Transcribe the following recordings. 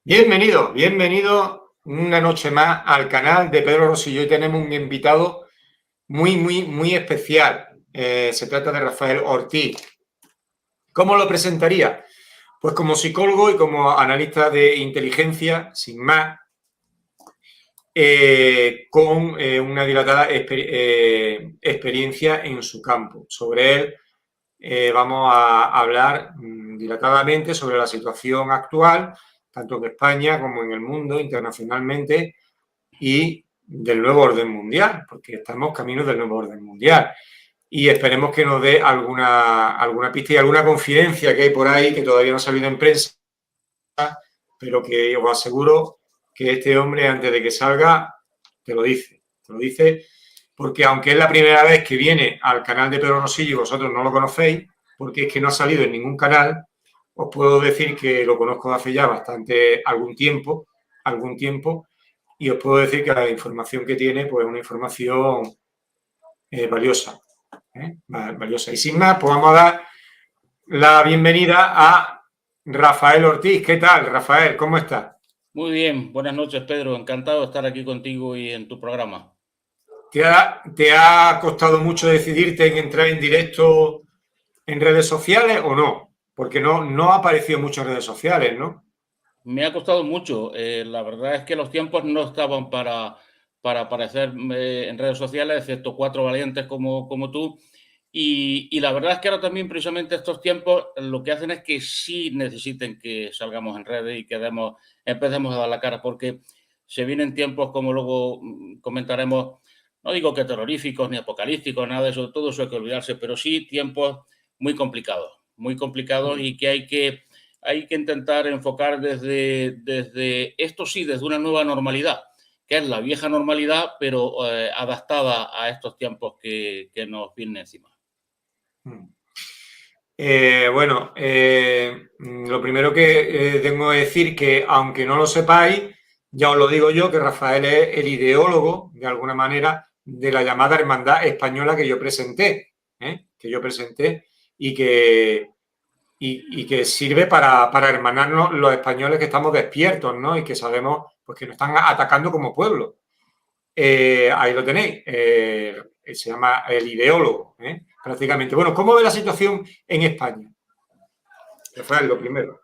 Bienvenido, bienvenido una noche más al canal de Pedro Rosselló. Hoy tenemos un invitado muy especial. Se trata de Rafael Ortiz. ¿Cómo lo presentaría? Pues como psicólogo y como analista de inteligencia, sin más, con una dilatada experiencia en su campo. Sobre él vamos a hablar dilatadamente sobre la situación actual, tanto en España como en el mundo, internacionalmente, y del nuevo orden mundial, porque estamos camino del nuevo orden mundial. Y esperemos que nos dé alguna pista y alguna confidencia que hay por ahí que todavía no ha salido en prensa, pero que os aseguro que este hombre, antes de que salga, te lo dice, porque aunque es la primera vez que viene al canal de Pedro Rosillo y vosotros no lo conocéis, porque es que no ha salido en ningún canal, os puedo decir que lo conozco hace ya algún tiempo, y os puedo decir que la información que tiene, pues es una información valiosa, valiosa. Y sin más, pues vamos a dar la bienvenida a Rafael Ortiz. ¿Qué tal, Rafael? ¿Cómo estás? Muy bien, buenas noches, Pedro. Encantado de estar aquí contigo y en tu programa. ¿Te ha costado mucho decidirte en entrar en directo en redes sociales o no? Porque no ha aparecido mucho en redes sociales, ¿no? Me ha costado mucho. La verdad es que los tiempos no estaban para aparecer en redes sociales, excepto cuatro valientes como tú. Y la verdad es que ahora también, precisamente, estos tiempos lo que hacen es que sí necesiten que salgamos en redes y que empecemos a dar la cara, porque se vienen tiempos, como luego comentaremos, no digo que terroríficos ni apocalípticos, nada de eso, todo eso hay que olvidarse, pero sí tiempos muy complicados y que hay que intentar enfocar desde esto sí, desde una nueva normalidad, que es la vieja normalidad, pero adaptada a estos tiempos que nos vienen encima. Lo primero que tengo que decir que, aunque no lo sepáis, ya os lo digo yo, que Rafael es el ideólogo, de alguna manera, de la llamada Hermandad Española que yo presenté, y que sirve para hermanarnos los españoles que estamos despiertos, ¿no? Y que sabemos pues, que nos están atacando como pueblo. Ahí lo tenéis. Se llama el ideólogo, prácticamente. Bueno, ¿cómo ve la situación en España? Rafael, lo primero.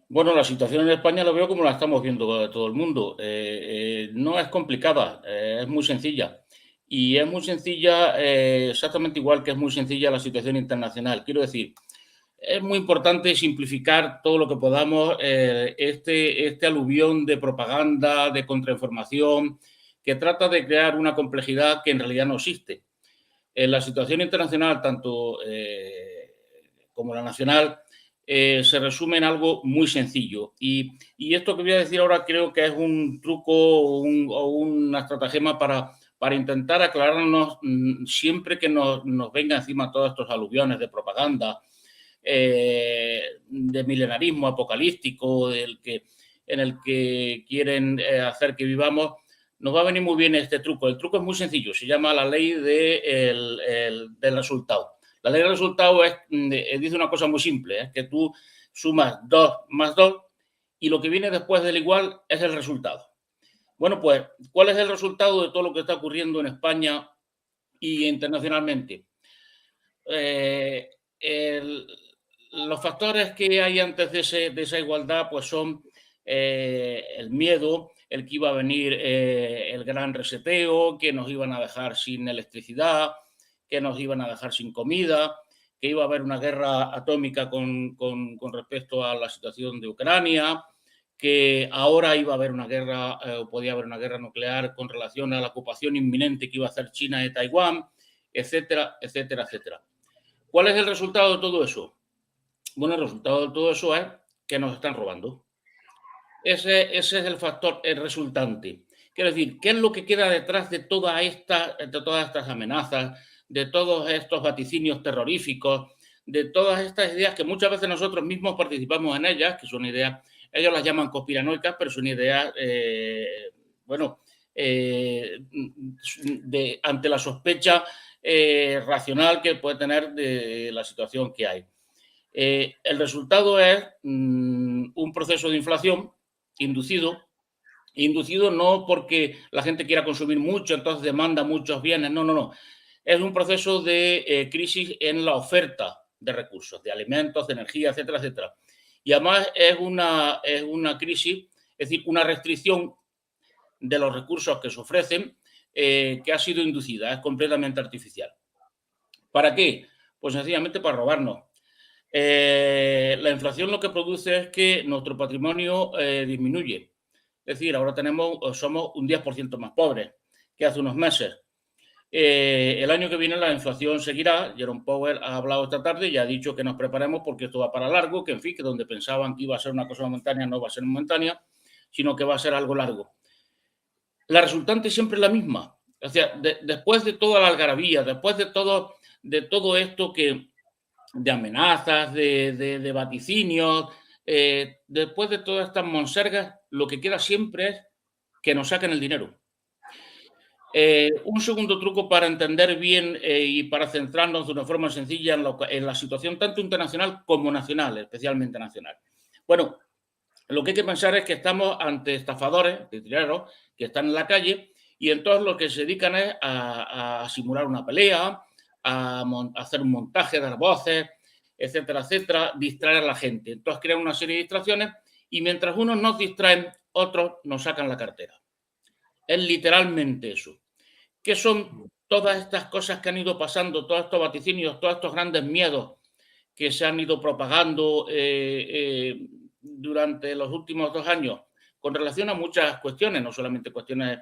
Bueno, la situación en España lo veo como la estamos viendo todo el mundo. No es complicada, es muy sencilla. Y es muy sencilla, exactamente igual que es muy sencilla la situación internacional. Quiero decir, es muy importante simplificar todo lo que podamos este aluvión de propaganda, de contrainformación, que trata de crear una complejidad que en realidad no existe. En la situación internacional, tanto como la nacional, se resume en algo muy sencillo. Y esto que voy a decir ahora creo que es un truco o una estratagema para intentar aclararnos siempre que nos venga encima todos estos aluviones de propaganda, de milenarismo apocalíptico, en el que quieren hacer que vivamos, nos va a venir muy bien este truco. El truco es muy sencillo, se llama la ley del resultado. La ley del resultado dice una cosa muy simple, es que tú sumas 2 más 2 y lo que viene después del igual es el resultado. Bueno, pues, ¿cuál es el resultado de todo lo que está ocurriendo en España y internacionalmente? Los factores que hay antes de esa igualdad pues son el miedo, el que iba a venir el gran reseteo, que nos iban a dejar sin electricidad, que nos iban a dejar sin comida, que iba a haber una guerra atómica con respecto a la situación de Ucrania, que ahora iba a haber una guerra o podía haber una guerra nuclear con relación a la ocupación inminente que iba a hacer China de Taiwán, etcétera, etcétera, etcétera. ¿Cuál es el resultado de todo eso? Bueno, el resultado de todo eso es que nos están robando. Ese es el factor resultante. Quiero decir, ¿qué es lo que queda detrás de todas estas amenazas, de todos estos vaticinios terroríficos, de todas estas ideas que muchas veces nosotros mismos participamos en ellas, que son ideas, ellos las llaman conspiranoicas, pero son ideas, bueno, ante la sospecha racional que puede tener de la situación que hay. El resultado es un proceso de inflación inducido. Inducido no porque la gente quiera consumir mucho, entonces demanda muchos bienes, no, no, no. Es un proceso de crisis en la oferta de recursos, de alimentos, de energía, etcétera, etcétera. Y además es una crisis, es decir, una restricción de los recursos que se ofrecen que ha sido inducida, es completamente artificial. ¿Para qué? Pues sencillamente para robarnos. La inflación lo que produce es que nuestro patrimonio disminuye. Es decir, ahora somos un 10% más pobres que hace unos meses. El año que viene la inflación seguirá. Jerome Powell ha hablado esta tarde y ha dicho que nos preparemos porque esto va para largo, que en fin, que donde pensaban que iba a ser una cosa momentánea no va a ser momentánea, sino que va a ser algo largo. La resultante siempre es la misma. O sea, después de toda la algarabía, después de todo esto de amenazas, de vaticinios, después de todas estas monsergas, lo que queda siempre es que nos saquen el dinero. Un segundo truco para entender bien y para centrarnos de una forma sencilla en la situación tanto internacional como nacional, especialmente nacional. Bueno, lo que hay que pensar es que estamos ante estafadores, titireros, que están en la calle y entonces lo que se dedican es a simular una pelea, a hacer un montaje, dar voces, etcétera, etcétera, distraer a la gente. Entonces crean una serie de distracciones y mientras unos nos distraen, otros nos sacan la cartera. Es literalmente eso. ¿Qué son todas estas cosas que han ido pasando, todos estos vaticinios, todos estos grandes miedos que se han ido propagando durante los últimos 2 años con relación a muchas cuestiones, no solamente cuestiones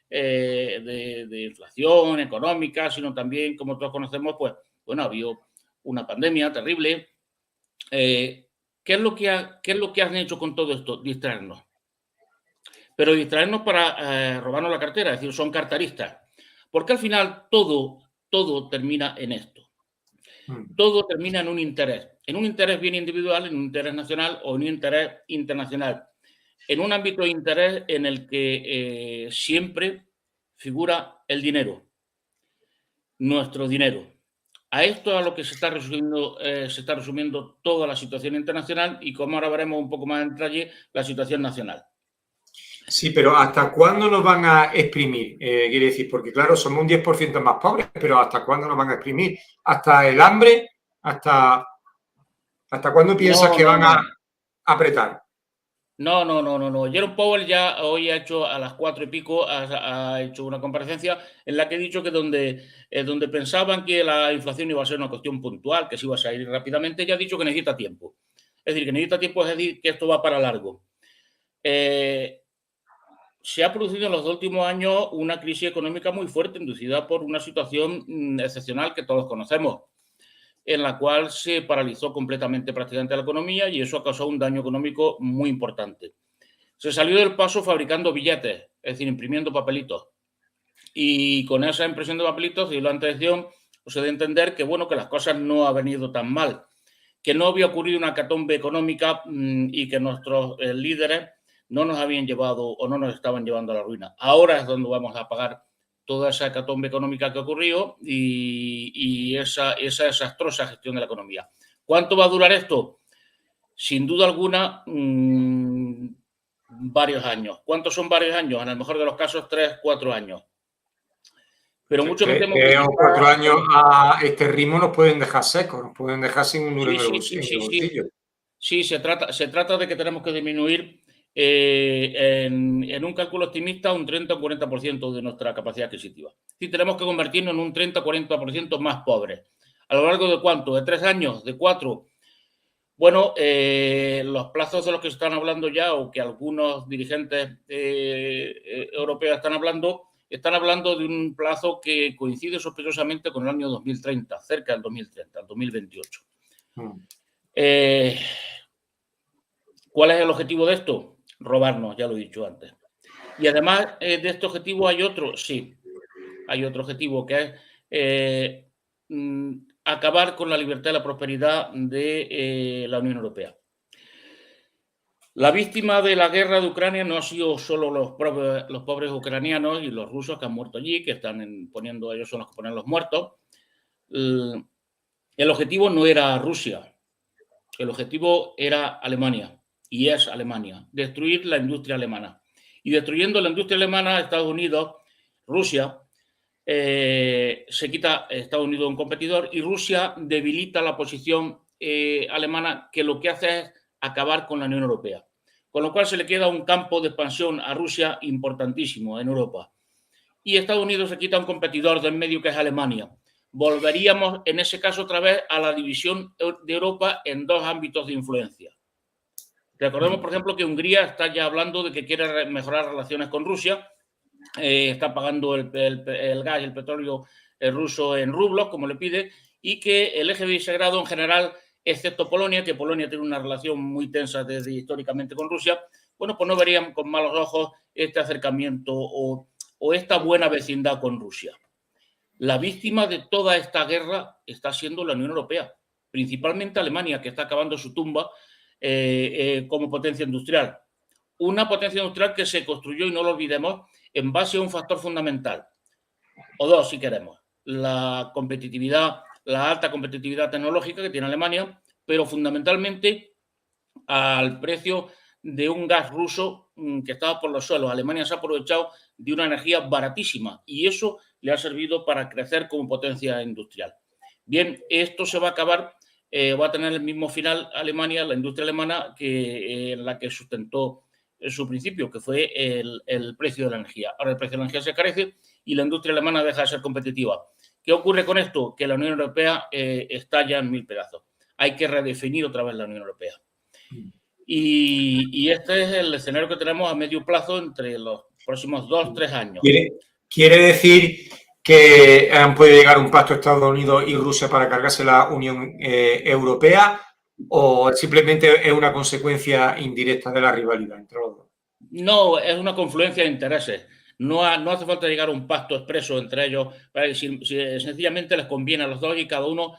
de inflación económica, sino también, como todos conocemos, pues, bueno, ha habido una pandemia terrible. ¿Qué es lo que han hecho con todo esto? Distraernos. Pero distraernos para robarnos la cartera, es decir, son carteristas. Porque al final todo termina en esto. Todo termina en un interés bien individual, en un interés nacional o en un interés internacional, en un ámbito de interés en el que siempre figura el dinero, nuestro dinero. A esto es a lo que se está resumiendo toda la situación internacional y, como ahora veremos un poco más en detalle, la situación nacional. Sí, pero ¿hasta cuándo nos van a exprimir? Quiere decir, porque claro, somos un 10% más pobres, pero ¿hasta cuándo nos van a exprimir? ¿Hasta el hambre? ¿Hasta cuándo piensas que van a apretar? No. Jerome Powell ya hoy ha hecho a las 4 y pico, ha hecho una comparecencia en la que ha dicho que donde pensaban que la inflación iba a ser una cuestión puntual, que se iba a salir rápidamente, ya ha dicho que necesita tiempo. Es decir, que necesita tiempo, es decir, que esto va para largo. Se ha producido en los últimos años una crisis económica muy fuerte, inducida por una situación excepcional que todos conocemos, en la cual se paralizó completamente prácticamente la economía y eso ha causado un daño económico muy importante. Se salió del paso fabricando billetes, es decir, imprimiendo papelitos. Y con esa impresión de papelitos y la antecesión, se debe entender que, bueno, que las cosas no han venido tan mal, que no había ocurrido una hecatombe económica y que nuestros líderes no nos habían llevado o no nos estaban llevando a la ruina. Ahora es donde vamos a pagar toda esa hecatombe económica que ocurrió y esa desastrosa gestión de la economía. ¿Cuánto va a durar esto? Sin duda alguna, varios años. ¿Cuántos son varios años? En el mejor de los casos, 3, 4 años. Pero mucho me temo que 3 o 4 años a este ritmo nos pueden dejar secos, nos pueden dejar sin un duro en el bolsillo. Sí, se trata de que tenemos que disminuir en un cálculo optimista un 30 o 40% de nuestra capacidad adquisitiva. Sí, tenemos que convertirnos en un 30 o 40% más pobres. ¿A lo largo de cuánto? ¿De 3 años? ¿De 4? Bueno, los plazos de los que se están hablando ya o que algunos dirigentes europeos están hablando de un plazo que coincide sospechosamente con el año 2030, cerca del 2030, el 2028. ¿Cuál es el objetivo de esto? Robarnos, ya lo he dicho antes. Y además de este objetivo hay otro, sí, hay otro objetivo que es acabar con la libertad y la prosperidad de la Unión Europea. La víctima de la guerra de Ucrania no ha sido solo los pobres ucranianos y los rusos que han muerto allí, que están ellos son los que ponen los muertos. El objetivo no era Rusia, el objetivo era Alemania y es Alemania, destruir la industria alemana. Y destruyendo la industria alemana, Estados Unidos, Rusia, se quita Estados Unidos un competidor y Rusia debilita la posición alemana, que lo que hace es acabar con la Unión Europea. Con lo cual se le queda un campo de expansión a Rusia importantísimo en Europa. Y Estados Unidos se quita un competidor de en medio, que es Alemania. Volveríamos en ese caso otra vez a la división de Europa en dos ámbitos de influencia. Recordemos, por ejemplo, que Hungría está ya hablando de que quiere mejorar relaciones con Rusia, está pagando el gas y el petróleo ruso en rublos, como le pide, y que el eje de Visegrado en general, excepto Polonia, que Polonia tiene una relación muy tensa desde históricamente con Rusia, bueno, pues no verían con malos ojos este acercamiento o esta buena vecindad con Rusia. La víctima de toda esta guerra está siendo la Unión Europea, principalmente Alemania, que está acabando su tumba como potencia industrial. Una potencia industrial que se construyó, y no lo olvidemos, en base a un factor fundamental, o dos si queremos: la competitividad, la alta competitividad tecnológica que tiene Alemania, pero fundamentalmente al precio de un gas ruso que estaba por los suelos. Alemania se ha aprovechado de una energía baratísima y eso le ha servido para crecer como potencia industrial. Bien, esto se va a acabar, va a tener el mismo final Alemania, la industria alemana, que la que sustentó en su principio, que fue el precio de la energía. Ahora el precio de la energía se carece y la industria alemana deja de ser competitiva. ¿Qué ocurre con esto? Que la Unión Europea está ya en mil pedazos. Hay que redefinir otra vez la Unión Europea. Y este es el escenario que tenemos a medio plazo entre los próximos 2-3 años. ¿Quiere decir que han podido llegar a un pacto Estados Unidos y Rusia para cargarse la Unión Europea, o simplemente es una consecuencia indirecta de la rivalidad entre los dos? No, es una confluencia de intereses. No hace falta llegar a un pacto expreso entre ellos, para que sencillamente les conviene a los dos y cada uno.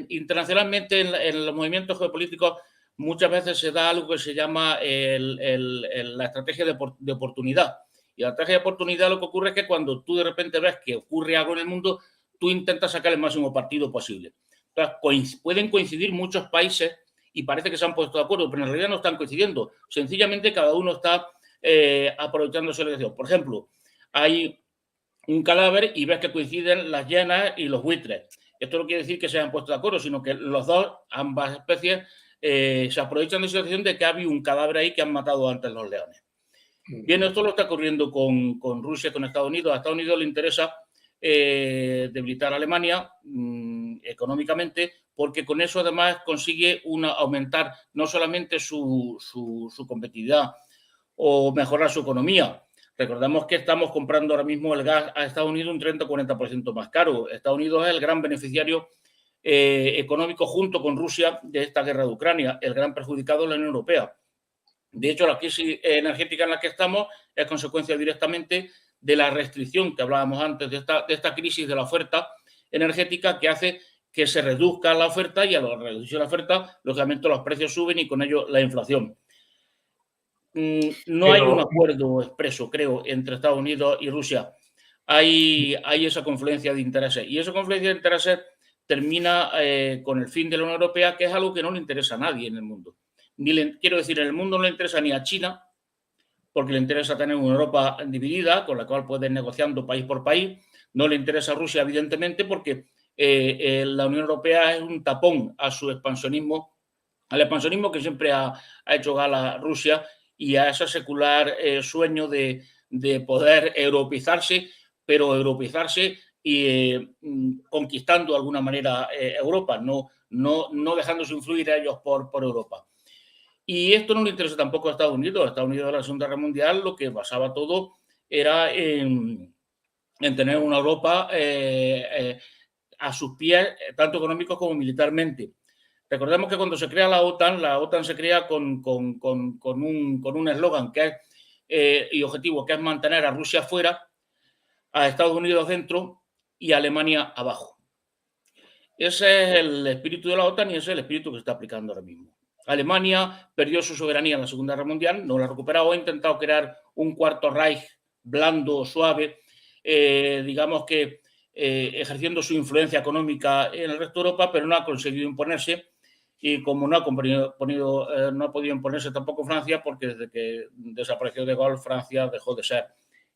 Internacionalmente, en los movimientos geopolíticos, muchas veces se da algo que se llama la estrategia de oportunidad. Y la estrategia de oportunidad, lo que ocurre es que cuando tú de repente ves que ocurre algo en el mundo, tú intentas sacar el máximo partido posible. Entonces, pueden coincidir muchos países y parece que se han puesto de acuerdo, pero en realidad no están coincidiendo. Sencillamente cada uno está aprovechando su elección. Por ejemplo, hay un cadáver y ves que coinciden las hienas y los buitres. Esto no quiere decir que se hayan puesto de acuerdo, sino que los dos, ambas especies, se aprovechan de la situación de que ha habido un cadáver ahí que han matado antes los leones. Bien, esto lo está ocurriendo con Rusia, con Estados Unidos. A Estados Unidos le interesa debilitar a Alemania económicamente, porque con eso además consigue aumentar no solamente su competitividad o mejorar su economía. Recordemos que estamos comprando ahora mismo el gas a Estados Unidos un 30 o 40% más caro. Estados Unidos es el gran beneficiario económico, junto con Rusia, de esta guerra de Ucrania, el gran perjudicado es la Unión Europea. De hecho, la crisis energética en la que estamos es consecuencia directamente de la restricción que hablábamos antes, de esta crisis de la oferta energética, que hace que se reduzca la oferta, y a la reducción de la oferta, lógicamente los precios suben y con ello la inflación. No hay un acuerdo expreso, creo, entre Estados Unidos y Rusia. Hay esa confluencia de intereses, y esa confluencia de intereses termina con el fin de la Unión Europea, que es algo que no le interesa a nadie en el mundo. Quiero decir, en el mundo no le interesa ni a China, porque le interesa tener una Europa dividida, con la cual puede ir negociando país por país. No le interesa a Rusia, evidentemente, porque la Unión Europea es un tapón a su expansionismo, al expansionismo que siempre ha hecho gala Rusia, y a ese secular sueño de poder europeizarse, pero europeizarse y conquistando de alguna manera Europa, no dejándose influir a ellos por Europa. Y esto no le interesa tampoco a Estados Unidos. A Estados Unidos, en la Segunda Guerra Mundial, lo que basaba todo era en tener una Europa a sus pies, tanto económicos como militarmente. Recordemos que cuando se crea la OTAN se crea con un eslogan y objetivo, que es mantener a Rusia fuera, a Estados Unidos dentro y a Alemania abajo. Ese es el espíritu de la OTAN y ese es el espíritu que se está aplicando ahora mismo. Alemania perdió su soberanía en la Segunda Guerra Mundial, no la ha recuperado, ha intentado crear un cuarto Reich blando, suave, digamos que ejerciendo su influencia económica en el resto de Europa, pero no ha conseguido imponerse. y como no ha podido imponerse tampoco Francia, porque desde que desapareció de Gaulle, Francia dejó de ser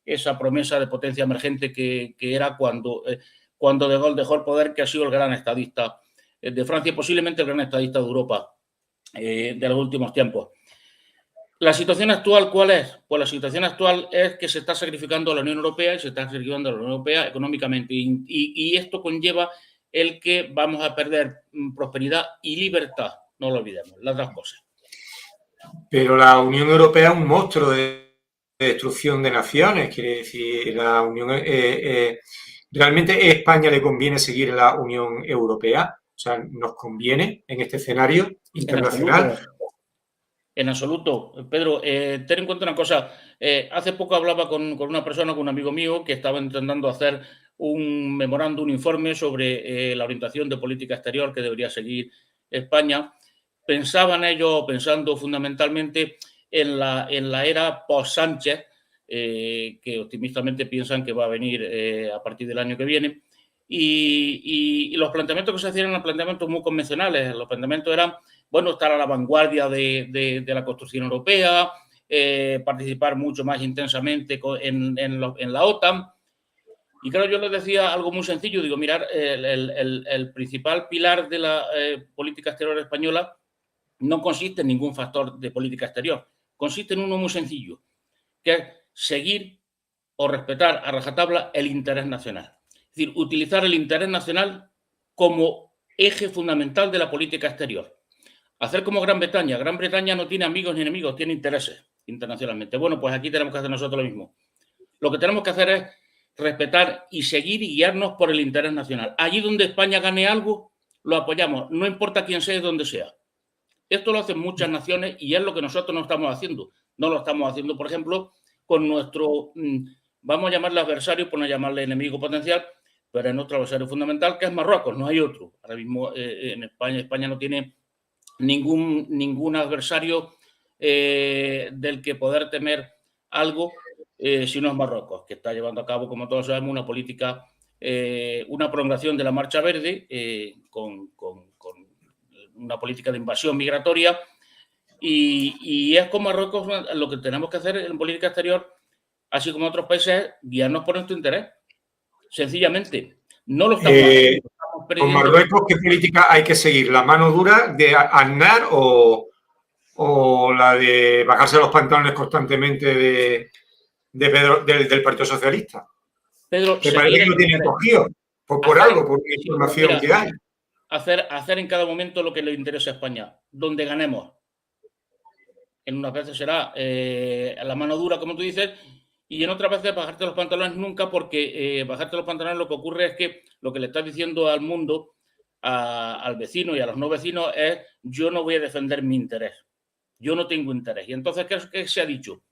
esa promesa de potencia emergente que era cuando de Gaulle dejó el poder, que ha sido el gran estadista de Francia, posiblemente el gran estadista de Europa de los últimos tiempos. ¿La situación actual cuál es? Pues la situación actual es que se está sacrificando a la Unión Europea y se está sacrificando a la Unión Europea económicamente, y esto conlleva el que vamos a perder prosperidad y libertad, no lo olvidemos, las dos cosas. Pero la Unión Europea es un monstruo de destrucción de naciones, quiere decir, la Unión... ¿realmente a España le conviene seguir en la Unión Europea? O sea, ¿nos conviene en este escenario internacional? En absoluto. Pedro, ten en cuenta una cosa. Hace poco hablaba con una persona, con un amigo mío, que estaba intentando hacer un memorando, un informe sobre la orientación de política exterior que debería seguir España. Pensaban ellos, pensando fundamentalmente en la era post-Sánchez, que optimistamente piensan que va a venir a partir del año que viene. Y los planteamientos que se hacían eran planteamientos muy convencionales. Los planteamientos eran, bueno, estar a la vanguardia de la construcción europea, participar mucho más intensamente en la OTAN. Y claro, yo les decía algo muy sencillo. Digo, mirar, el principal pilar de la política exterior española no consiste en ningún factor de política exterior. Consiste en uno muy sencillo, que es seguir o respetar a rajatabla el interés nacional. Es decir, utilizar el interés nacional como eje fundamental de la política exterior. Hacer como Gran Bretaña. Gran Bretaña no tiene amigos ni enemigos, tiene intereses internacionalmente. Bueno, pues aquí tenemos que hacer nosotros lo mismo. Lo que tenemos que hacer es respetar y seguir y guiarnos por el interés nacional. Allí donde España gane algo, lo apoyamos, no importa quién sea y dónde sea. Esto lo hacen muchas naciones y es lo que nosotros no estamos haciendo. No lo estamos haciendo, por ejemplo, con nuestro, vamos a llamarle adversario, por no llamarle enemigo potencial, pero es nuestro adversario fundamental, que es Marruecos, no hay otro. Ahora mismo en España no tiene ningún adversario del que poder temer algo, si no es Marruecos, que está llevando a cabo, como todos sabemos, una política, una prolongación de la Marcha Verde con una política de invasión migratoria, y es con Marruecos lo que tenemos que hacer en política exterior, así como otros países, es guiarnos por nuestro interés. Sencillamente, no lo estamos haciendo. Con Marruecos, ¿qué política hay que seguir? ¿La mano dura de Aznar o la de bajarse los pantalones constantemente del Partido Socialista? Pedro, que parece que lo tienen cogido por algo, por la información que hay. Hacer en cada momento lo que le interesa a España, donde ganemos. En unas veces será la mano dura, como tú dices, y en otras veces bajarte los pantalones nunca, porque bajarte los pantalones lo que ocurre es que lo que le estás diciendo al mundo, al vecino y a los no vecinos es: yo no voy a defender mi interés, yo no tengo interés. Y entonces, ¿qué se ha dicho?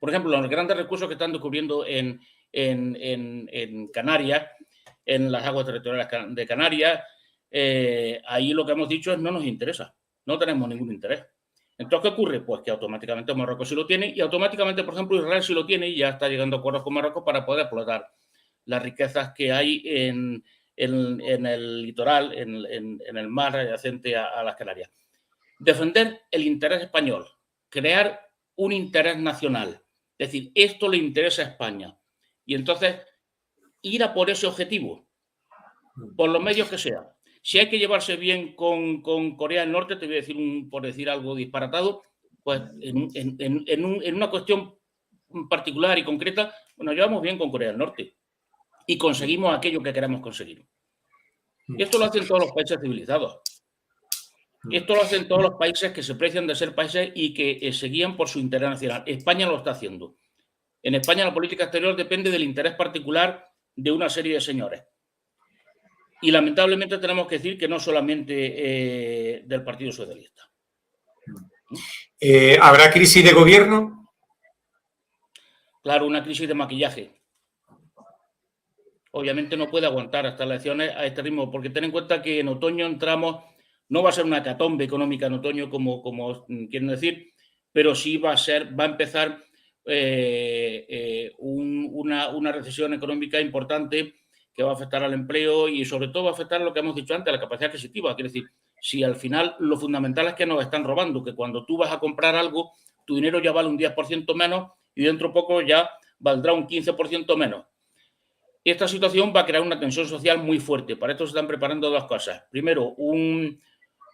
Por ejemplo, los grandes recursos que están descubriendo en Canarias, en las aguas territoriales de Canarias, ahí lo que hemos dicho es: no nos interesa, no tenemos ningún interés. Entonces, ¿qué ocurre? Pues que automáticamente Marruecos sí lo tiene, y automáticamente, por ejemplo, Israel sí lo tiene, y ya está llegando a acuerdos con Marruecos para poder explotar las riquezas que hay en el litoral, en el mar adyacente a las Canarias. Defender el interés español, crear un interés nacional, es decir, esto le interesa a España, y entonces ir a por ese objetivo, por los medios que sean. Si hay que llevarse bien con Corea del Norte, te voy a decir, por decir algo disparatado, pues en una cuestión particular y concreta, nos llevamos bien con Corea del Norte y conseguimos aquello que queremos conseguir. Esto lo hacen todos los países civilizados. Esto lo hacen todos los países que se precian de ser países y que se guían por su interés nacional. España lo está haciendo. En España la política exterior depende del interés particular de una serie de señores. Y lamentablemente tenemos que decir que no solamente del Partido Socialista. ¿Habrá crisis de gobierno? Claro, una crisis de maquillaje. Obviamente no puede aguantar hasta las elecciones a este ritmo, porque ten en cuenta que en otoño entramos, no va a ser una hecatombe económica en otoño, como quieren decir, pero sí va a empezar una recesión económica importante que va a afectar al empleo y sobre todo va a afectar lo que hemos dicho antes, a la capacidad adquisitiva. Quiere decir, Si al final lo fundamental es que nos están robando, que cuando tú vas a comprar algo, tu dinero ya vale un 10% menos y dentro de poco ya valdrá un 15% menos. Y esta situación va a crear una tensión social muy fuerte. Para esto se están preparando dos cosas. Primero,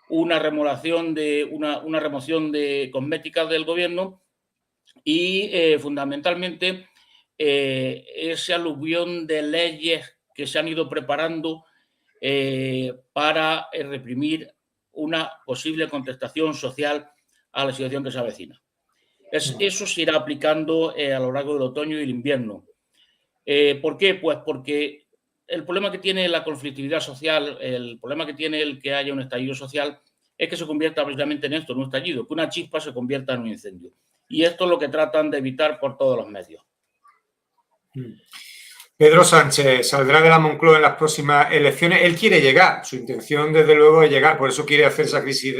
una remoción de cosméticas del gobierno y fundamentalmente ese aluvión de leyes que se han ido preparando para reprimir una posible contestación social a la situación que se avecina. Eso se irá aplicando a lo largo del otoño y el invierno. ¿Por qué? Pues porque el problema que tiene la conflictividad social, el problema que tiene el que haya un estallido social, es que se convierta precisamente en esto, en un estallido, que una chispa se convierta en un incendio. Y esto es lo que tratan de evitar por todos los medios. Pedro Sánchez saldrá de la Moncloa en las próximas elecciones. Él quiere llegar, su intención desde luego es llegar, por eso quiere hacer esa crisis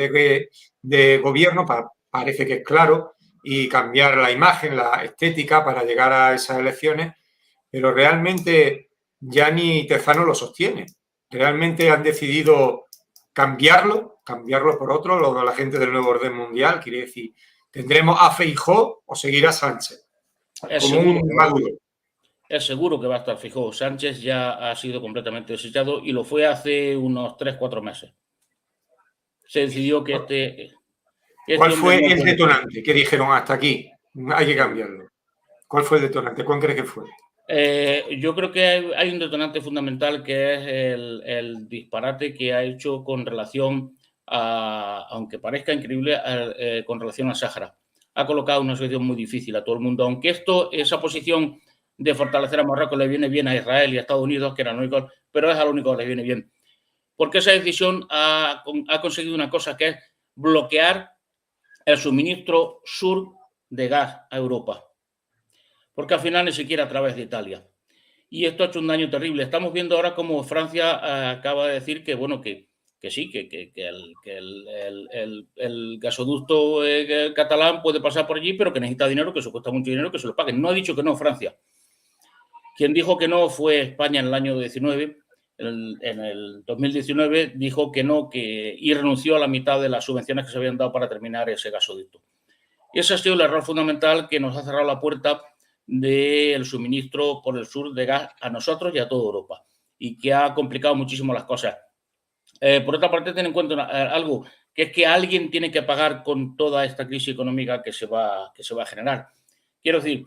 de gobierno, parece que es claro, y cambiar la imagen, la estética para llegar a esas elecciones, pero realmente ya ni Tezano lo sostiene. Realmente han decidido cambiarlo por otro, la gente del nuevo orden mundial, quiere decir, ¿tendremos a Feijóo o seguirá Sánchez? Como un Maduro. Es seguro que va a estar Feijóo. Sánchez ya ha sido completamente desechado y lo fue hace unos 3-4 meses. Se decidió que ¿Cuál fue el detonante que dijeron hasta aquí? Hay que cambiarlo. ¿Cuál fue el detonante? ¿Cuál crees que fue? Yo creo que hay un detonante fundamental que es el disparate que ha hecho con relación a, aunque parezca increíble, con relación a Sáhara. Ha colocado una situación muy difícil a todo el mundo, aunque esa posición de fortalecer a Marruecos le viene bien a Israel y a Estados Unidos, que eran los únicos, pero es a lo único que le viene bien. Porque esa decisión ha conseguido una cosa, que es bloquear el suministro sur de gas a Europa. Porque al final ni siquiera a través de Italia. Y esto ha hecho un daño terrible. Estamos viendo ahora cómo Francia acaba de decir que, bueno, que sí, que el gasoducto catalán puede pasar por allí, pero que necesita dinero, que eso cuesta mucho dinero, que se lo paguen. No ha dicho que no Francia. Quien dijo que no fue España en el año 19. En el 2019 dijo que no, y renunció a la mitad de las subvenciones que se habían dado para terminar ese gasoducto. Y ese ha sido el error fundamental que nos ha cerrado la puerta del suministro por el sur de gas a nosotros y a toda Europa, y que ha complicado muchísimo las cosas. Por otra parte, ten en cuenta algo, que es que alguien tiene que pagar con toda esta crisis económica que se va a generar. Quiero decir,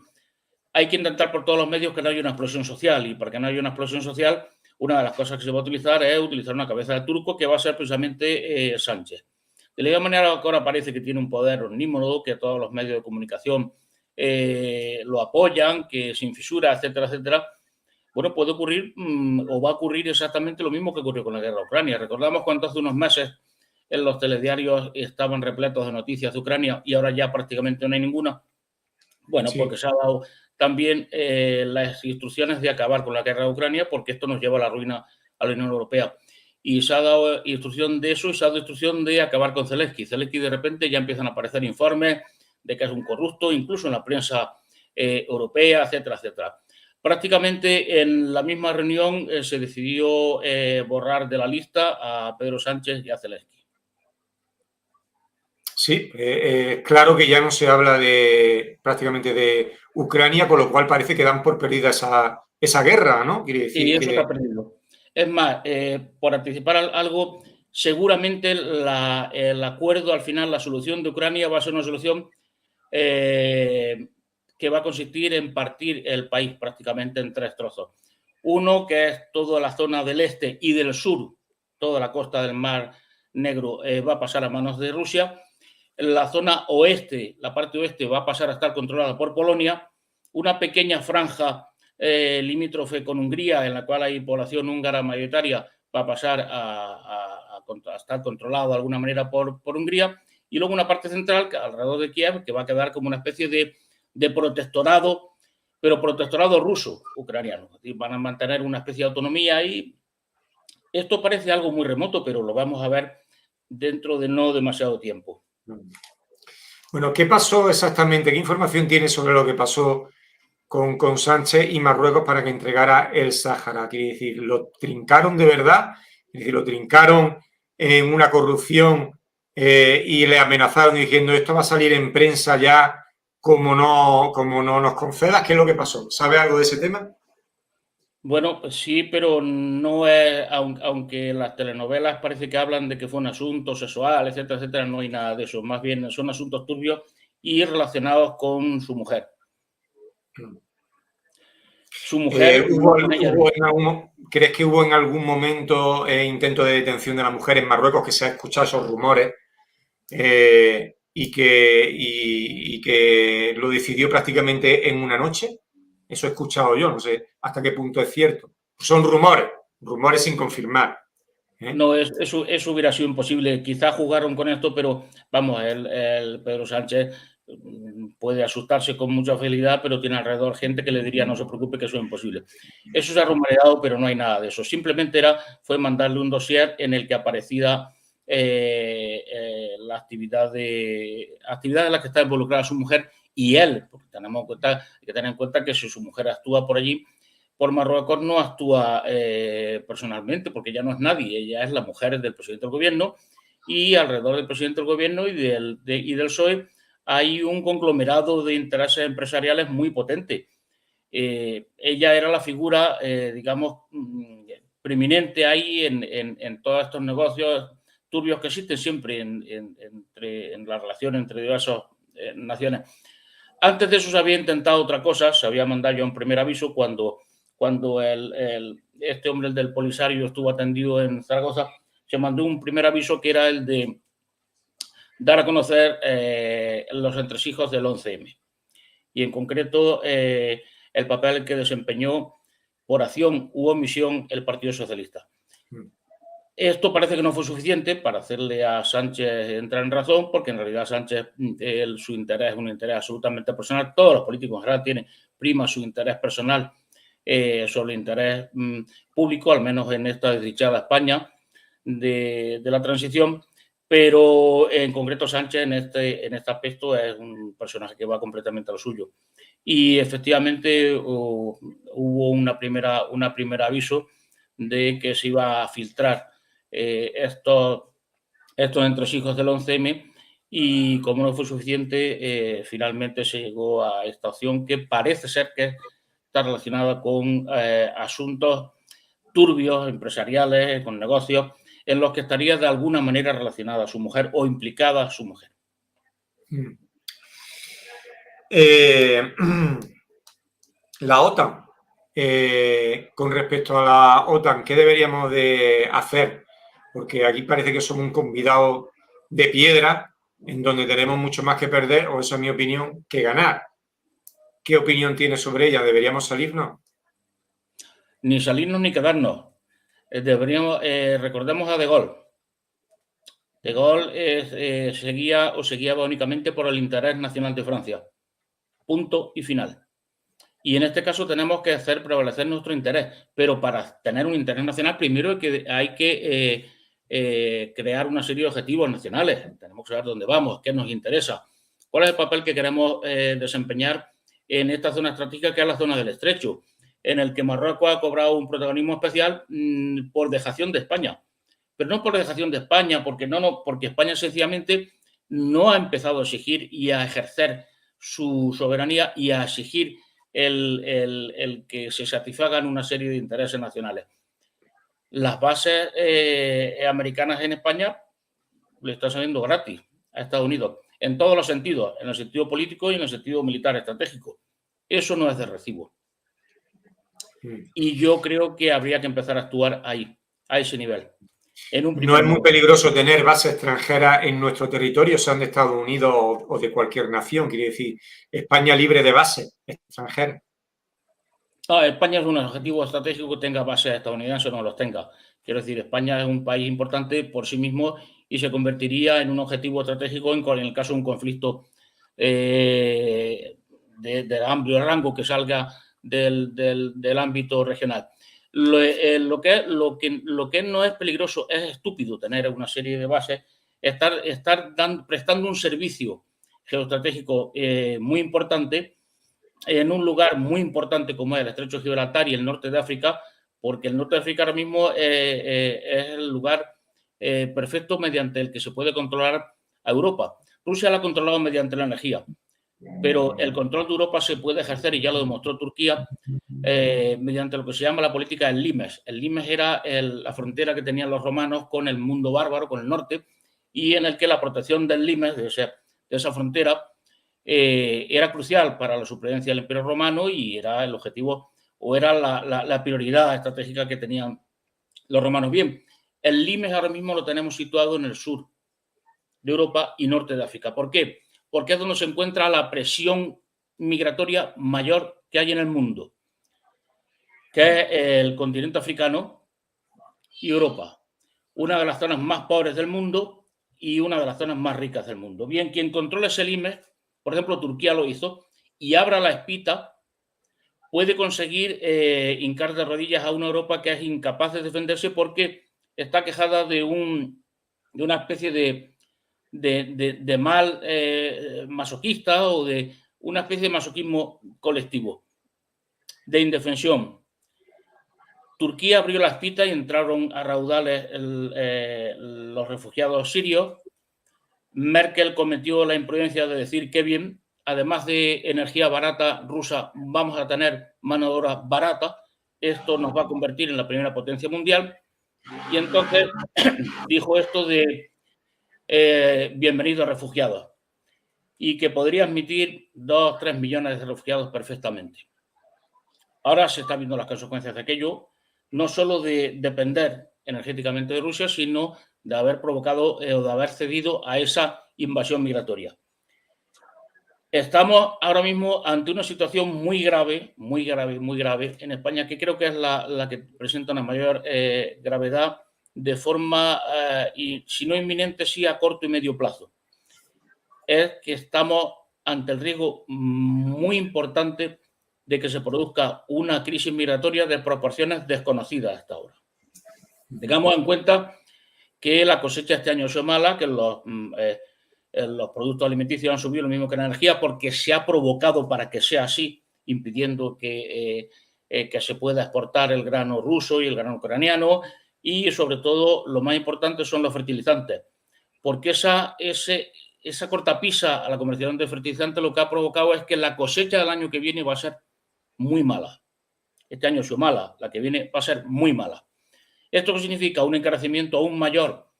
hay que intentar por todos los medios que no haya una explosión social, y para que no haya una explosión social, una de las cosas que se va a utilizar es utilizar una cabeza de turco, que va a ser precisamente Sánchez. De la misma manera que ahora parece que tiene un poder omnímodo, que todos los medios de comunicación lo apoyan, que sin fisura, etcétera, etcétera. Bueno, puede ocurrir o va a ocurrir exactamente lo mismo que ocurrió con la guerra de Ucrania. Recordamos cuando hace unos meses en los telediarios estaban repletos de noticias de Ucrania y ahora ya prácticamente no hay ninguna. Bueno, sí, porque se ha dado también las instrucciones de acabar con la guerra de Ucrania, porque esto nos lleva a la ruina a la Unión Europea. Y se ha dado instrucción de eso y se ha dado instrucción de acabar con Zelensky. Zelensky, de repente ya empiezan a aparecer informes de que es un corrupto, incluso en la prensa europea, etcétera, etcétera. Prácticamente en la misma reunión se decidió borrar de la lista a Pedro Sánchez y a Zelensky. Sí, claro que ya no se habla prácticamente de Ucrania, con lo cual parece que dan por perdida esa guerra, ¿no? Quiere decir sí, eso está perdido. Es más, por anticipar algo, seguramente el acuerdo al final, la solución de Ucrania va a ser una solución que va a consistir en partir el país prácticamente en 3 trozos. Uno, que es toda la zona del este y del sur, toda la costa del Mar Negro va a pasar a manos de Rusia. La zona oeste, la parte oeste, va a pasar a estar controlada por Polonia. Una pequeña franja limítrofe con Hungría, en la cual hay población húngara mayoritaria, va a pasar a estar controlado de alguna manera por Hungría. Y luego una parte central, alrededor de Kiev, que va a quedar como una especie de protectorado, pero protectorado ruso, ucraniano. Van a mantener una especie de autonomía y esto parece algo muy remoto, pero lo vamos a ver dentro de no demasiado tiempo. Bueno, ¿qué pasó exactamente? ¿Qué información tienes sobre lo que pasó con Sánchez y Marruecos para que entregara el Sáhara? Quiere decir, ¿lo trincaron de verdad? Es decir, ¿lo trincaron en una corrupción y le amenazaron diciendo esto va a salir en prensa ya como no nos concedas? ¿Qué es lo que pasó? ¿Sabe algo de ese tema? Bueno, pues sí, pero no es, aunque las telenovelas parece que hablan de que fue un asunto sexual, etcétera, etcétera, no hay nada de eso. Más bien son asuntos turbios y relacionados con su mujer. Su mujer no con ella misma. ¿Crees que hubo en algún momento intento de detención de la mujer en Marruecos, que se ha escuchado esos rumores y que lo decidió prácticamente en una noche? Eso he escuchado yo, no sé hasta qué punto es cierto. Son rumores sin confirmar. No, eso hubiera sido imposible. Quizás jugaron con esto, pero vamos, el Pedro Sánchez puede asustarse con mucha facilidad, pero tiene alrededor gente que le diría no se preocupe que eso es imposible. Eso se ha rumoreado, pero no hay nada de eso. Simplemente fue mandarle un dossier en el que aparecía la actividad en la que está involucrada su mujer y él, porque hay que tener en cuenta que si su mujer actúa por allí, por Marruecos no actúa personalmente, porque ya no es nadie, ella es la mujer del presidente del gobierno y alrededor del presidente del gobierno y del PSOE hay un conglomerado de intereses empresariales muy potente. Ella era la figura, digamos, preeminente ahí en todos estos negocios turbios que existen siempre en la relación entre diversas naciones. Antes de eso se había intentado otra cosa, se había mandado ya un primer aviso cuando este hombre, el del Polisario, estuvo atendido en Zaragoza, se mandó un primer aviso que era el de dar a conocer los entresijos del 11M. Y en concreto el papel que desempeñó por acción u omisión el Partido Socialista. Esto parece que no fue suficiente para hacerle a Sánchez entrar en razón, porque en realidad Sánchez, su interés es un interés absolutamente personal. Todos los políticos en general tienen prima su interés personal sobre el interés público, al menos en esta desdichada España de la transición, pero en concreto Sánchez en este aspecto es un personaje que va completamente a lo suyo. Y efectivamente hubo una primera aviso de que se iba a filtrar estos entresijos del 11M y como no fue suficiente, finalmente se llegó a esta opción que parece ser que está relacionada con asuntos turbios, empresariales, con negocios, en los que estaría de alguna manera relacionada su mujer o implicada su mujer. La OTAN. Con respecto a la OTAN, ¿qué deberíamos de hacer? Porque aquí parece que somos un convidado de piedra en donde tenemos mucho más que perder, o esa es mi opinión, que ganar. ¿Qué opinión tienes sobre ella? ¿Deberíamos salirnos? Ni salirnos ni quedarnos. Recordemos a De Gaulle. De Gaulle se guiaba únicamente por el interés nacional de Francia. Punto y final. Y en este caso tenemos que hacer prevalecer nuestro interés, pero para tener un interés nacional primero hay que crear una serie de objetivos nacionales. Tenemos que saber dónde vamos, qué nos interesa, cuál es el papel que queremos desempeñar en esta zona estratégica que es la zona del Estrecho, en el que Marruecos ha cobrado un protagonismo especial por dejación de España. Pero no por dejación de España, porque España sencillamente no ha empezado a exigir y a ejercer su soberanía y a exigir el que se satisfagan una serie de intereses nacionales. Las bases americanas en España le están saliendo gratis a Estados Unidos, en todos los sentidos, en el sentido político y en el sentido militar estratégico. Eso no es de recibo. Y yo creo que habría que empezar a actuar ahí, a ese nivel. ¿No es muy peligroso tener bases extranjeras en nuestro territorio, sean de Estados Unidos o de cualquier nación? Quiere decir, España libre de bases extranjeras. No, España es un objetivo estratégico que tenga bases estadounidenses o no los tenga. Quiero decir, España es un país importante por sí mismo y se convertiría en un objetivo estratégico en el caso de un conflicto de amplio rango que salga del ámbito regional. Lo que no es peligroso, es estúpido tener una serie de bases, prestando un servicio geoestratégico muy importante en un lugar muy importante como es el Estrecho de Gibraltar y el norte de África, porque el norte de África ahora mismo es el lugar perfecto mediante el que se puede controlar a Europa. Rusia la ha controlado mediante la energía, pero el control de Europa se puede ejercer, y ya lo demostró Turquía, mediante lo que se llama la política del limes. El limes era la frontera que tenían los romanos con el mundo bárbaro, con el norte, y en el que la protección del limes, de esa frontera, era crucial para la supervivencia del Imperio Romano y era el objetivo o era la prioridad estratégica que tenían los romanos. Bien, el limes ahora mismo lo tenemos situado en el sur de Europa y norte de África. ¿Por qué? Porque es donde se encuentra la presión migratoria mayor que hay en el mundo, que es el continente africano y Europa, una de las zonas más pobres del mundo y una de las zonas más ricas del mundo. Bien, quien controla ese limes, por ejemplo, Turquía lo hizo, y abra la espita, puede conseguir hincar de rodillas a una Europa que es incapaz de defenderse porque está quejada de una especie de mal masoquista o de una especie de masoquismo colectivo, de indefensión. Turquía abrió la espita y entraron a raudales los refugiados sirios. Merkel cometió la imprudencia de decir que bien, además de energía barata rusa, vamos a tener mano de obra barata. Esto nos va a convertir en la primera potencia mundial. Y entonces dijo esto de bienvenidos refugiados, y que podría admitir 2 o 3 millones de refugiados perfectamente. Ahora se están viendo las consecuencias de aquello, no solo de depender energéticamente de Rusia, sino de haber provocado o de haber cedido a esa invasión migratoria. Estamos ahora mismo ante una situación muy grave en España, que creo que es la que presenta una mayor gravedad de forma, y si no inminente, sí a corto y medio plazo. Es que estamos ante el riesgo muy importante de que se produzca una crisis migratoria de proporciones desconocidas hasta ahora. Tengamos en cuenta que la cosecha este año ha sido mala, que los productos alimenticios han subido lo mismo que la energía, porque se ha provocado para que sea así, impidiendo que se pueda exportar el grano ruso y el grano ucraniano, y sobre todo lo más importante son los fertilizantes, porque esa cortapisa a la comercialización de fertilizantes lo que ha provocado es que la cosecha del año que viene va a ser muy mala. Este año ha sido mala, la que viene va a ser muy mala. ¿Esto qué significa? Un encarecimiento aún mayor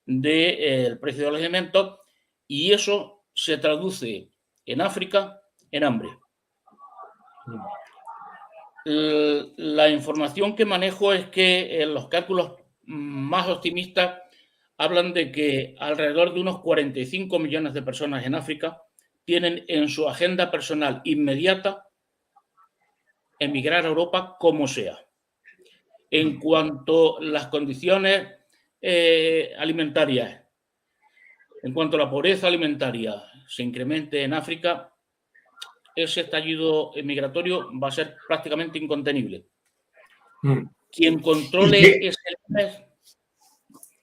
del precio de los alimentos, y eso se traduce en África en hambre. La información que manejo es que los cálculos más optimistas hablan de que alrededor de unos 45 millones de personas en África tienen en su agenda personal inmediata emigrar a Europa como sea. En cuanto a las condiciones alimentarias, en cuanto a la pobreza alimentaria se incremente en África, ese estallido migratorio va a ser prácticamente incontenible. Quien controle ese país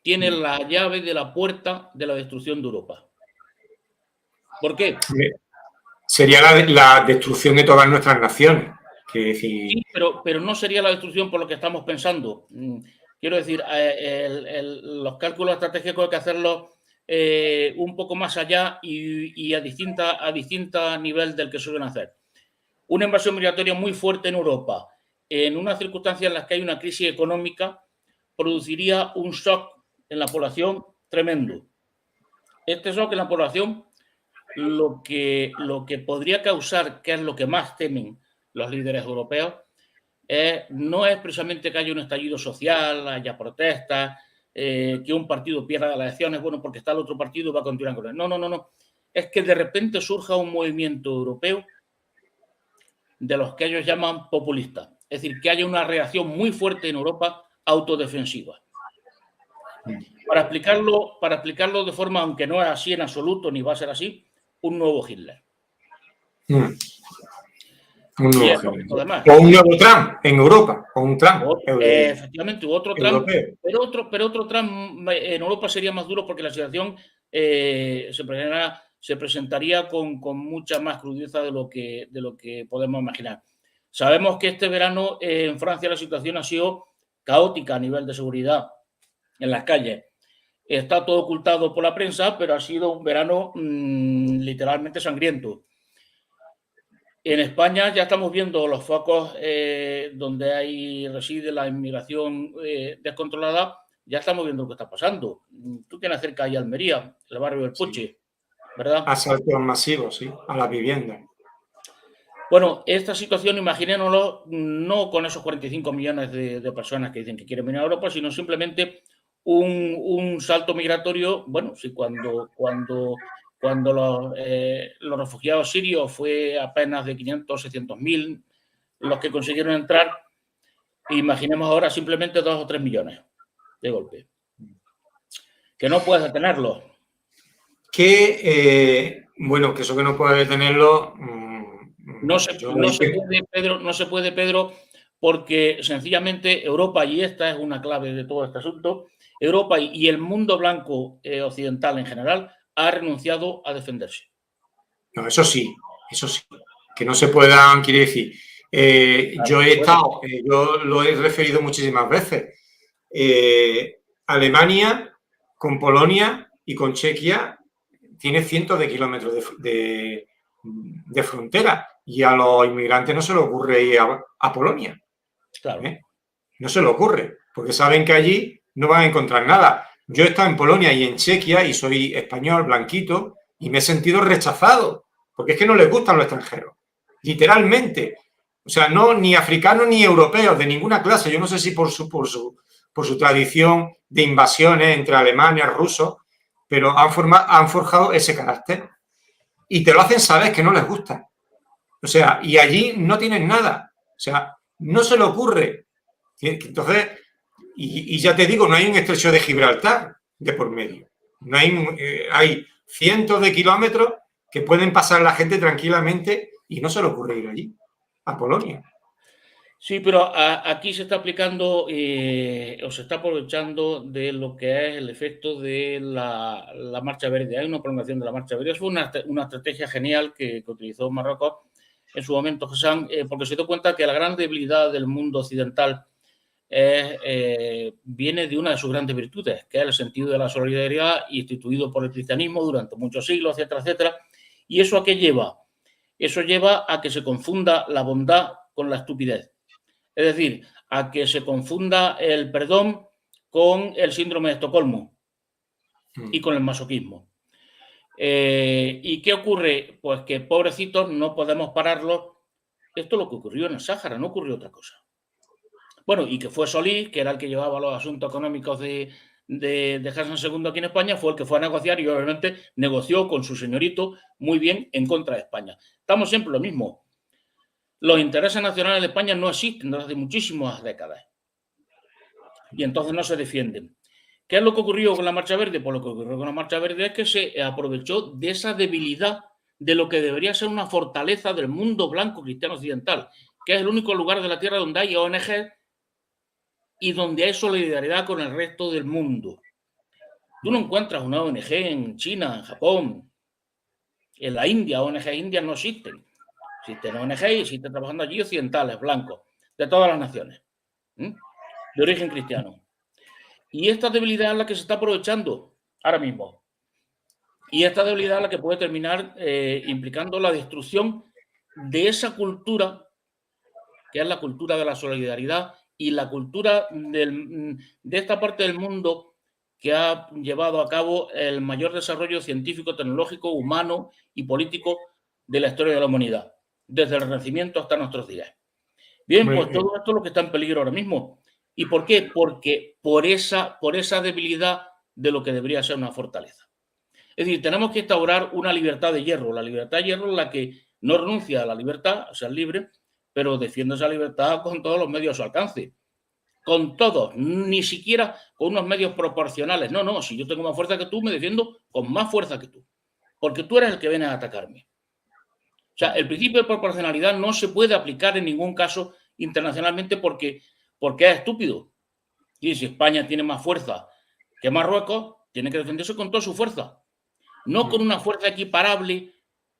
tiene la llave de la puerta de la destrucción de Europa. ¿Por qué? Sería la destrucción de todas nuestras naciones. Sí, pero no sería la destrucción por lo que estamos pensando. Quiero decir, los cálculos estratégicos hay que hacerlos un poco más allá y a distinta nivel del que suelen hacer. Una invasión migratoria muy fuerte en Europa, en unas circunstancias en las que hay una crisis económica, produciría un shock en la población tremendo. Este shock en la población lo que podría causar, que es lo que más temen los líderes europeos, no es precisamente que haya un estallido social, haya protestas, que un partido pierda las elecciones, bueno, porque está el otro partido y va a continuar con él. No. Es que de repente surja un movimiento europeo de los que ellos llaman populistas. Es decir, que haya una reacción muy fuerte en Europa autodefensiva. Para explicarlo de forma, aunque no es así en absoluto, ni va a ser así, un nuevo Hitler. Un nuevo Hitler. Además, o un nuevo Trump en Europa, o un Trump. Efectivamente, otro Trump, europeo. pero otro Trump en Europa sería más duro porque la situación se presentaría con mucha más crudeza de lo que podemos imaginar. Sabemos que este verano en Francia la situación ha sido caótica a nivel de seguridad en las calles. Está todo ocultado por la prensa, pero ha sido un verano literalmente sangriento. En España ya estamos viendo los focos donde reside la inmigración descontrolada, ya estamos viendo lo que está pasando. Tú tienes cerca ahí Almería, el barrio del Poche, Sí. ¿verdad? Asaltos masivos, sí, a las viviendas. Bueno, esta situación, imaginémoslo, no con esos 45 millones de personas que dicen que quieren venir a Europa, sino simplemente un salto migratorio. Bueno, sí, cuando los refugiados sirios fue apenas de 500, 600.000 los que consiguieron entrar, imaginemos ahora simplemente 2 o 3 millones de golpe. Que no puedes detenerlo. Bueno, que eso que no puede detenerlo. No se puede, Pedro, porque sencillamente Europa, y esta es una clave de todo este asunto, Europa y el mundo blanco occidental en general ha renunciado a defenderse. No, eso sí. Que no se puedan, quiere decir. Yo he estado, yo lo he referido muchísimas veces. Alemania con Polonia y con Chequia tiene cientos de kilómetros de frontera y a los inmigrantes no se les ocurre ir a Polonia. Claro. No se les ocurre, porque saben que allí no van a encontrar nada. Yo he estado en Polonia y en Chequia y soy español, blanquito, y me he sentido rechazado, porque es que no les gustan los extranjeros, literalmente. O sea, no ni africanos ni europeos de ninguna clase. Yo no sé si por su tradición de invasiones entre alemanes, rusos, pero han forjado ese carácter y te lo hacen saber que no les gusta. O sea, y allí no tienen nada. O sea, no se le ocurre. Entonces, y ya te digo, no hay un estrecho de Gibraltar de por medio. No hay cientos de kilómetros que pueden pasar la gente tranquilamente y no se le ocurre ir allí, a Polonia. Sí, pero aquí se está aplicando o se está aprovechando de lo que es el efecto de la Marcha Verde. Hay una prolongación de la Marcha Verde. Fue una estrategia genial que utilizó Marruecos en su momento, Hassan, porque se dio cuenta que la gran debilidad del mundo occidental viene de una de sus grandes virtudes, que es el sentido de la solidaridad instituido por el cristianismo durante muchos siglos, etcétera, etcétera. ¿Y eso a qué lleva? Eso lleva a que se confunda la bondad con la estupidez. Es decir, a que se confunda el perdón con el síndrome de Estocolmo y con el masoquismo. ¿Y qué ocurre? Pues que pobrecitos no podemos pararlos. Esto es lo que ocurrió en el Sáhara, no ocurrió otra cosa. Bueno, y que fue Solís, que era el que llevaba los asuntos económicos de Hassan II aquí en España, fue el que fue a negociar y obviamente negoció con su señorito muy bien en contra de España. Estamos siempre lo mismo. Los intereses nacionales de España no existen desde hace muchísimas décadas. Y entonces no se defienden. ¿Qué es lo que ocurrió con la Marcha Verde? Pues lo que ocurrió con la Marcha Verde es que se aprovechó de esa debilidad de lo que debería ser una fortaleza del mundo blanco cristiano occidental, que es el único lugar de la Tierra donde hay ONG y donde hay solidaridad con el resto del mundo. Tú no encuentras una ONG en China, en Japón, en la India. ONG indias no existen. Existen ONG y existen trabajando allí occidentales, blancos, de todas las naciones, de origen cristiano. Y esta debilidad es la que se está aprovechando ahora mismo. Y esta debilidad es la que puede terminar implicando la destrucción de esa cultura, que es la cultura de la solidaridad y la cultura de esta parte del mundo que ha llevado a cabo el mayor desarrollo científico, tecnológico, humano y político de la historia de la humanidad, desde el Renacimiento hasta nuestros días. Bien, pues todo esto es lo que está en peligro ahora mismo. ¿Y por qué? Porque por esa debilidad de lo que debería ser una fortaleza. Es decir, tenemos que instaurar una libertad de hierro. La libertad de hierro es la que no renuncia a la libertad, a ser libre, pero defiende esa libertad con todos los medios a su alcance. Con todos, ni siquiera con unos medios proporcionales. No, no, si yo tengo más fuerza que tú, me defiendo con más fuerza que tú. Porque tú eres el que viene a atacarme. O sea, el principio de proporcionalidad no se puede aplicar en ningún caso internacionalmente porque es estúpido. Y si España tiene más fuerza que Marruecos, tiene que defenderse con toda su fuerza. No con una fuerza equiparable,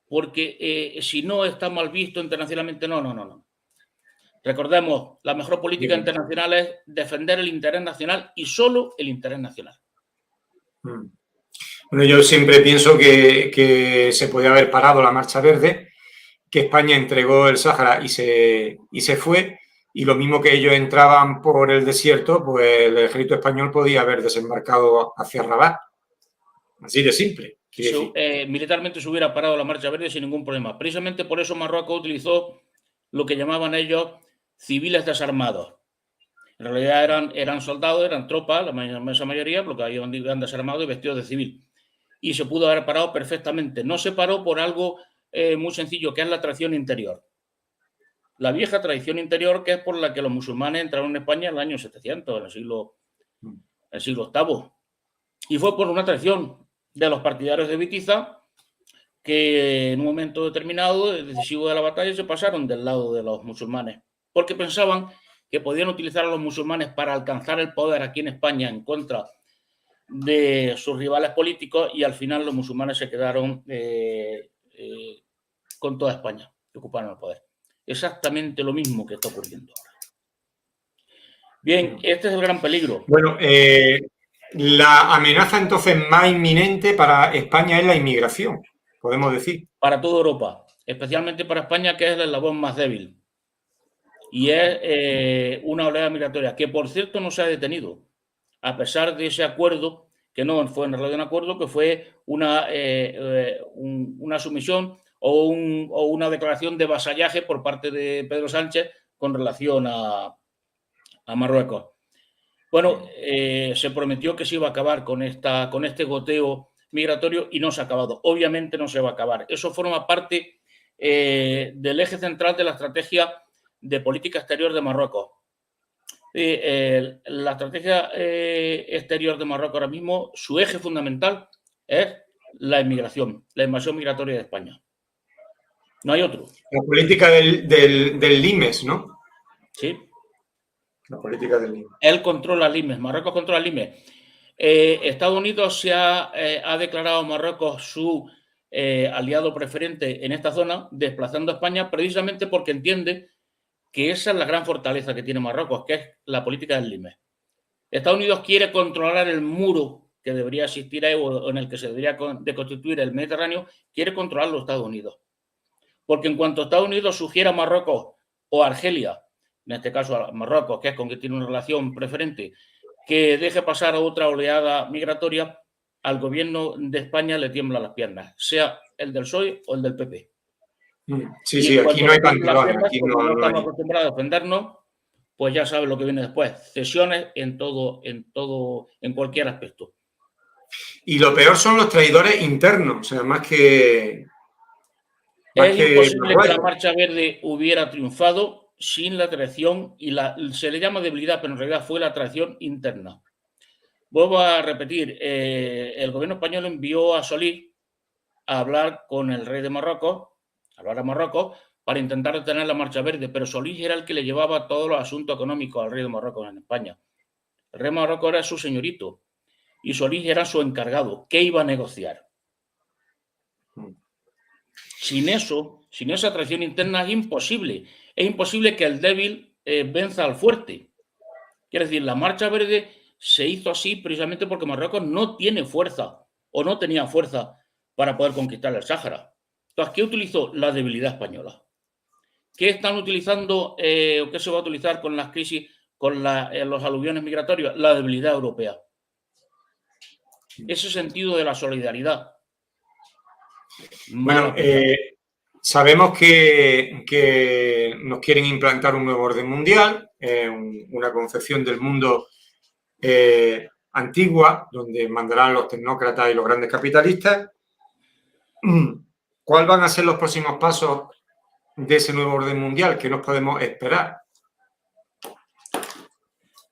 porque si no está mal visto internacionalmente. No, no, no, no. Recordemos, la mejor política internacional es defender el interés nacional y solo el interés nacional. Bueno, yo siempre pienso que se podía haber parado la Marcha Verde, que España entregó el Sáhara y se fue, y lo mismo que ellos entraban por el desierto, pues el ejército español podía haber desembarcado hacia Rabat. Así de simple. Militarmente se hubiera parado la Marcha Verde sin ningún problema. Precisamente por eso Marruecos utilizó lo que llamaban ellos civiles desarmados. En realidad eran soldados, eran tropas, la inmensa mayoría, porque iban desarmados y vestidos de civil. Y se pudo haber parado perfectamente. No se paró por algo muy sencillo, que es la traición interior. La vieja tradición interior, que es por la que los musulmanes entraron en España en el año 700, en el siglo VIII. Y fue por una traición de los partidarios de Bitiza, que en un momento determinado, decisivo de la batalla, se pasaron del lado de los musulmanes, porque pensaban que podían utilizar a los musulmanes para alcanzar el poder aquí en España en contra de sus rivales políticos, y al final los musulmanes se quedaron con toda España, que ocuparon el poder. Exactamente lo mismo que está ocurriendo ahora. Bien, este es el gran peligro. Bueno, la amenaza entonces más inminente para España es la inmigración, podemos decir. Para toda Europa, especialmente para España, que es el eslabón más débil. Y es una oleada migratoria que, por cierto, no se ha detenido, a pesar de ese acuerdo, que no fue en realidad un acuerdo, que fue una sumisión o una declaración de vasallaje por parte de Pedro Sánchez con relación a Marruecos. Bueno, se prometió que se iba a acabar con este goteo migratorio y no se ha acabado. Obviamente no se va a acabar. Eso forma parte del eje central de la estrategia de política exterior de Marruecos. La estrategia exterior de Marruecos ahora mismo, su eje fundamental es la inmigración, la invasión migratoria de España. No hay otro. La política del Limes, ¿no? Sí. La política del Limes. Él controla Limes, Marruecos controla Limes. Estados Unidos ha declarado a Marruecos su aliado preferente en esta zona, desplazando a España precisamente porque entiende que esa es la gran fortaleza que tiene Marruecos, que es la política del Limes. Estados Unidos quiere controlar el muro que debería existir ahí, o en el que se debería de constituir el Mediterráneo, quiere controlarlo Estados Unidos. Porque en cuanto Estados Unidos sugiera a Marruecos o Argelia, en este caso a Marruecos, que es con quien tiene una relación preferente, que deje pasar a otra oleada migratoria, al gobierno de España le tiemblan las piernas, sea el del PSOE o el del PP. Sí, sí, aquí no hay pantalones. Aquí como no estamos acostumbrados a defendernos, pues ya sabes lo que viene después. Cesiones en cualquier aspecto. Y lo peor son los traidores internos, o sea, más que... Es imposible que la Marcha Verde hubiera triunfado sin la traición, y se le llama debilidad, pero en realidad fue la traición interna. Vuelvo a repetir, el gobierno español envió a Solís a hablar con el rey de Marruecos, para intentar detener la Marcha Verde, pero Solís era el que le llevaba todos los asuntos económicos al rey de Marruecos en España. El rey de Marruecos era su señorito y Solís era su encargado. ¿Qué iba a negociar? Sin eso, sin esa traición interna, es imposible. Es imposible que el débil venza al fuerte. Quiere decir, la Marcha Verde se hizo así precisamente porque Marruecos no tiene fuerza, o no tenía fuerza, para poder conquistar el Sáhara. Entonces, ¿qué utilizó? La debilidad española. ¿Qué están utilizando o qué se va a utilizar con las crisis, con los aluviones migratorios? La debilidad europea. Ese sentido de la solidaridad. Bueno, sabemos que nos quieren implantar un nuevo orden mundial, una concepción del mundo antigua, donde mandarán los tecnócratas y los grandes capitalistas. ¿Cuáles van a ser los próximos pasos de ese nuevo orden mundial? ¿Qué nos podemos esperar?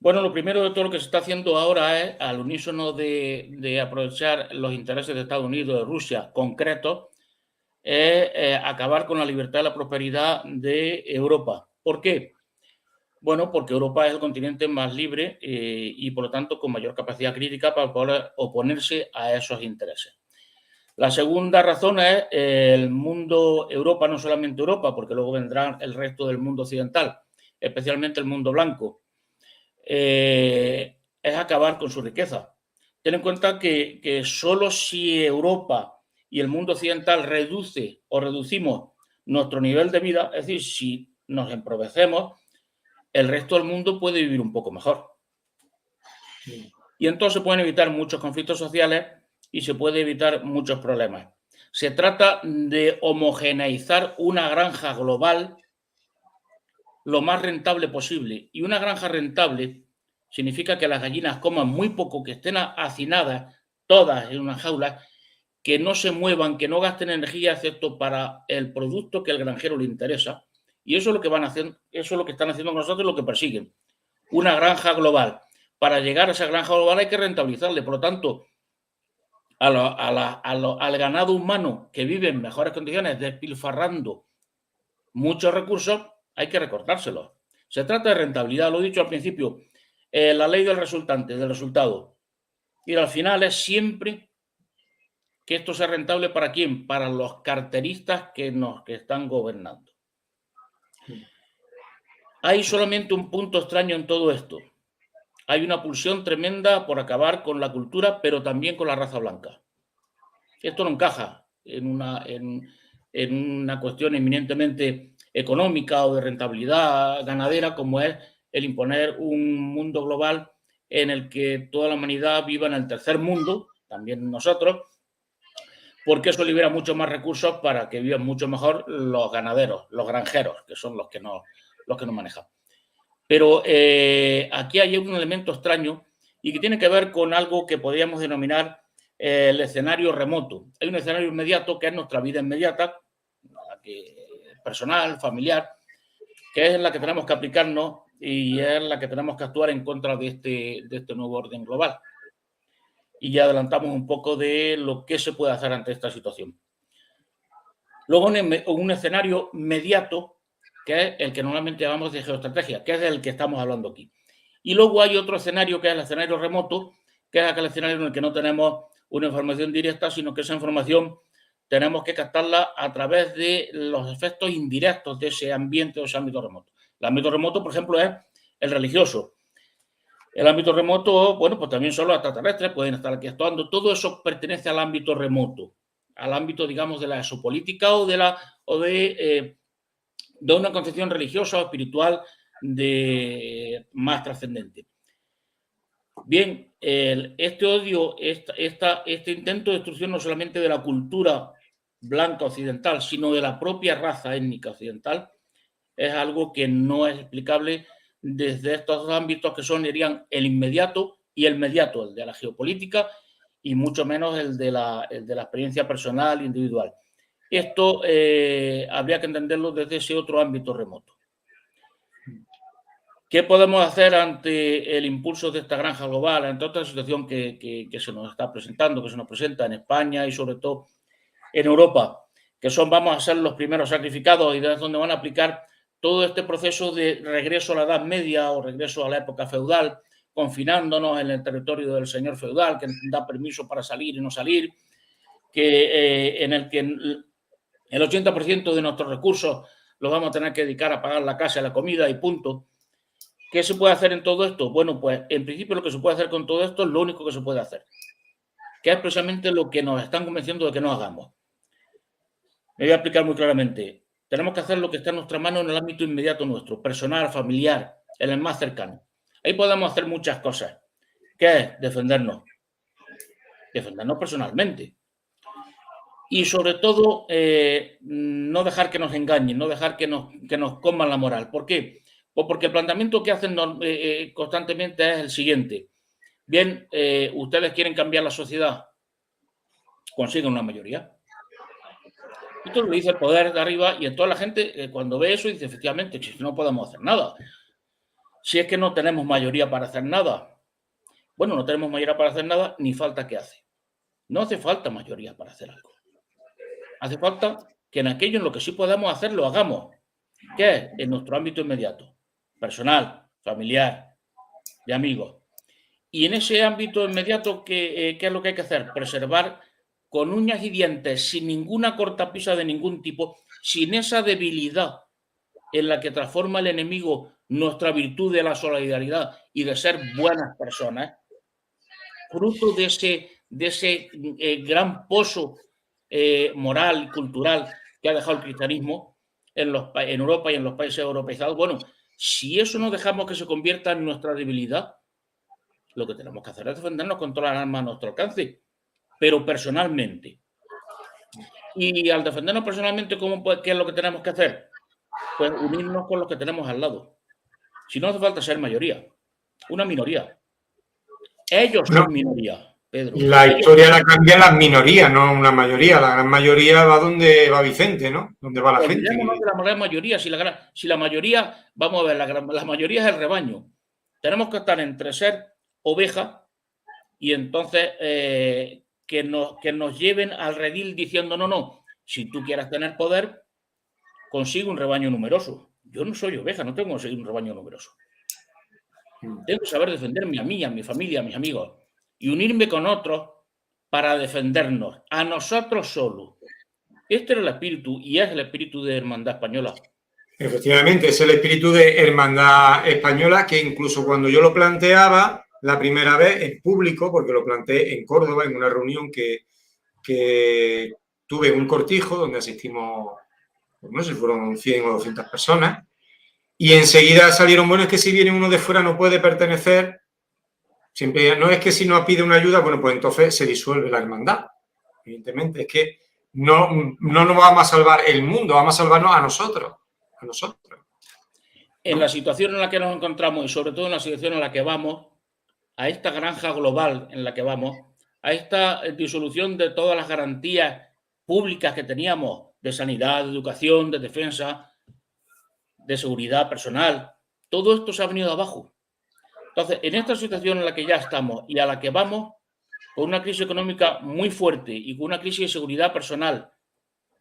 Bueno, lo primero de todo lo que se está haciendo ahora es, al unísono de aprovechar los intereses de Estados Unidos, de Rusia, concretos, es acabar con la libertad y la prosperidad de Europa. ¿Por qué? Bueno, porque Europa es el continente más libre y, por lo tanto, con mayor capacidad crítica para poder oponerse a esos intereses. La segunda razón es el mundo Europa, no solamente Europa, porque luego vendrá el resto del mundo occidental, especialmente el mundo blanco. Es acabar con su riqueza. ten en cuenta que solo si Europa y el mundo occidental reduce o reducimos nuestro nivel de vida, es decir, si nos empobrecemos, el resto del mundo puede vivir un poco mejor. Y entonces se pueden evitar muchos conflictos sociales y se puede evitar muchos problemas. Se trata de homogeneizar una granja global lo más rentable posible. Y una granja rentable significa que las gallinas coman muy poco, que estén hacinadas todas en una jaula, que no se muevan, que no gasten energía excepto para el producto que al granjero le interesa. Y eso es lo que van a hacer, eso es lo que están haciendo con nosotros, lo que persiguen. Una granja global. Para llegar a esa granja global hay que rentabilizarle. Por lo tanto, al ganado humano que vive en mejores condiciones, despilfarrando muchos recursos, hay que recortárselos. Se trata de rentabilidad, lo he dicho al principio, la ley del resultante, del resultado. Y al final es siempre que esto sea rentable ¿para quién? Para los carteristas que están gobernando. Hay solamente un punto extraño en todo esto. Hay una pulsión tremenda por acabar con la cultura, pero también con la raza blanca. Esto no encaja en una cuestión eminentemente económica o de rentabilidad ganadera, como es el imponer un mundo global en el que toda la humanidad viva en el tercer mundo, también nosotros, porque eso libera mucho más recursos para que vivan mucho mejor los ganaderos, los granjeros, que son los que no manejan. Pero aquí hay un elemento extraño y que tiene que ver con algo que podríamos denominar el escenario remoto. Hay un escenario inmediato que es nuestra vida inmediata, personal, familiar, que es en la que tenemos que aplicarnos y es la que tenemos que actuar en contra de este nuevo orden global. Y ya adelantamos un poco de lo que se puede hacer ante esta situación. Luego, un escenario mediato, que es el que normalmente llamamos de geoestrategia, que es el que estamos hablando aquí. Y luego hay otro escenario, que es el escenario remoto, que es aquel escenario en el que no tenemos una información directa, sino que esa información tenemos que captarla a través de los efectos indirectos de ese ambiente o ese ámbito remoto. El ámbito remoto, por ejemplo, es el religioso. El ámbito remoto, bueno, pues también son los extraterrestres, pueden estar aquí actuando. Todo eso pertenece al ámbito remoto, al ámbito, digamos, de la exopolítica o de una concepción religiosa o espiritual más trascendente. Bien, este odio, este intento de destrucción no solamente de la cultura blanca occidental, sino de la propia raza étnica occidental, es algo que no es explicable desde estos dos ámbitos que serían el inmediato y el mediato, el de la geopolítica y mucho menos el de la experiencia personal individual. Esto habría que entenderlo desde ese otro ámbito remoto. ¿Qué podemos hacer ante el impulso de esta granja global, ante otra situación que se nos está presentando, que se nos presenta en España y sobre todo en Europa, que vamos a ser los primeros sacrificados y desde donde van a aplicar todo este proceso de regreso a la Edad Media o regreso a la época feudal, confinándonos en el territorio del señor feudal, que da permiso para salir y no salir, en el que el 80% de nuestros recursos los vamos a tener que dedicar a pagar la casa y la comida y punto. ¿Qué se puede hacer en todo esto? Bueno, pues en principio lo que se puede hacer con todo esto es lo único que se puede hacer, que es precisamente lo que nos están convenciendo de que no hagamos. Me voy a explicar muy claramente. Tenemos que hacer lo que está en nuestra mano en el ámbito inmediato nuestro, personal, familiar, en el más cercano. Ahí podemos hacer muchas cosas. ¿Qué es? Defendernos. Defendernos personalmente. Y sobre todo, no dejar que nos engañen, no dejar que nos coman la moral. ¿Por qué? Pues porque el planteamiento que hacen constantemente es el siguiente. Bien, ustedes quieren cambiar la sociedad, consiguen una mayoría. Esto lo dice el poder de arriba y toda la gente cuando ve eso dice, efectivamente, no podemos hacer nada. Si es que no tenemos mayoría para hacer nada. Bueno, no tenemos mayoría para hacer nada, ni falta que hace. No hace falta mayoría para hacer algo. Hace falta que en aquello en lo que sí podamos hacer, lo hagamos. ¿Qué es? En nuestro ámbito inmediato. Personal, familiar, de amigos. Y en ese ámbito inmediato, ¿qué es lo que hay que hacer? Preservar con uñas y dientes, sin ninguna cortapisa de ningún tipo, sin esa debilidad en la que transforma el enemigo nuestra virtud de la solidaridad y de ser buenas personas, fruto de ese gran pozo moral y cultural que ha dejado el cristianismo en Europa y en los países europeizados. Bueno, si eso no dejamos que se convierta en nuestra debilidad, lo que tenemos que hacer es defendernos con todas las armas a nuestro alcance, pero personalmente. Y al defendernos personalmente, ¿qué es lo que tenemos que hacer? Pues unirnos con los que tenemos al lado. Si no hace falta ser mayoría, una minoría. Ellos No, son minoría, Pedro. la historia la cambian las minorías, no una mayoría. La gran mayoría va donde va Vicente, ¿no? Donde va la gente. Olvidémonos de la gran mayoría. Si la mayoría, vamos a ver, la mayoría es el rebaño. Tenemos que estar entre ser oveja y entonces que nos lleven al redil diciendo, no, si tú quieres tener poder, consigue un rebaño numeroso. Yo no soy oveja, no tengo que conseguir un rebaño numeroso. Tengo que saber defenderme a mí, a mi familia, a mis amigos y unirme con otros para defendernos, a nosotros solos. Este era el espíritu y es el espíritu de Hermandad Española. Efectivamente, es el espíritu de Hermandad Española que incluso cuando yo lo planteaba la primera vez en público, porque lo planteé en Córdoba en una reunión que tuve en un cortijo donde asistimos, no sé si fueron 100 o 200 personas, y enseguida salieron, bueno, es que si viene uno de fuera no puede pertenecer, siempre, no es que si nos pide una ayuda, bueno, pues entonces se disuelve la hermandad. Evidentemente, es que no nos vamos a salvar el mundo, vamos a salvarnos a nosotros. En la situación en la que nos encontramos y sobre todo en la situación en la que vamos, a esta granja global en la que vamos, a esta disolución de todas las garantías públicas que teníamos de sanidad, de educación, de defensa, de seguridad personal, todo esto se ha venido abajo. Entonces, en esta situación en la que ya estamos y a la que vamos, con una crisis económica muy fuerte y con una crisis de seguridad personal